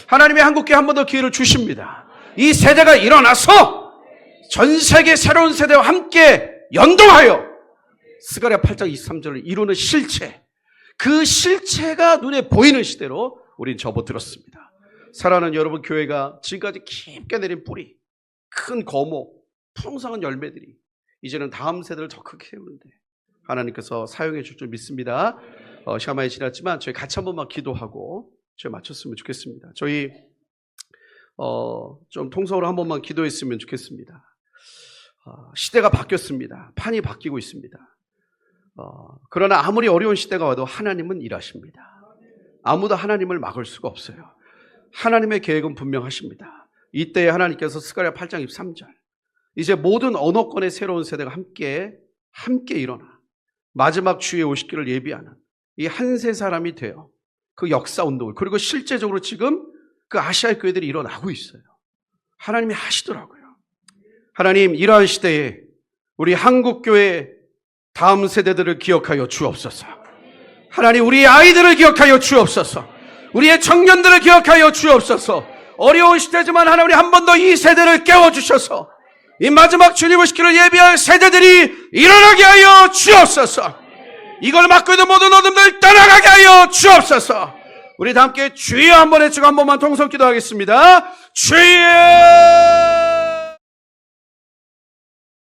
Speaker 2: 하나님의 한국교회 한 번 더 기회를 주십니다. 이 세대가 일어나서 전 세계 새로운 세대와 함께 연동하여 스가랴 8장 23절을 이루는 실체, 그 실체가 눈에 보이는 시대로 우린 접어들었습니다. 사랑하는 여러분, 교회가 지금까지 깊게 내린 뿌리, 큰 거목, 풍성한 열매들이 이제는 다음 세대를 더 크게 세우는데 하나님께서 사용해 줄 줄 믿습니다. 시간 많이 지났지만 저희 같이 한 번만 기도하고 저희 마쳤으면 좋겠습니다. 저희 좀 통성으로 한 번만 기도했으면 좋겠습니다. 시대가 바뀌었습니다. 판이 바뀌고 있습니다. 그러나 아무리 어려운 시대가 와도 하나님은 일하십니다. 아무도 하나님을 막을 수가 없어요. 하나님의 계획은 분명하십니다. 이때에 하나님께서 스가랴 8장 23절 이제 모든 언어권의 새로운 세대가 함께 일어나 마지막 주의 오시기를 예비하는 이 한 세 사람이 되어 그 역사 운동을, 그리고 실제적으로 지금 그 아시아의 교회들이 일어나고 있어요. 하나님이 하시더라고요. 하나님, 이러한 시대에 우리 한국교회 다음 세대들을 기억하여 주옵소서. 하나님, 우리 아이들을 기억하여 주옵소서. 우리의 청년들을 기억하여 주옵소서. 어려운 시대지만 하나님, 한 번 더 이 세대를 깨워주셔서 이 마지막 주님 오시기를 예비할 세대들이 일어나게 하여 주옵소서. 이걸 막고 있는 모든 어둠들 떠나가게 하여 주옵소서. 우리 다 함께 주여 한번 외치고 한 번만 통성 기도하겠습니다. 주여!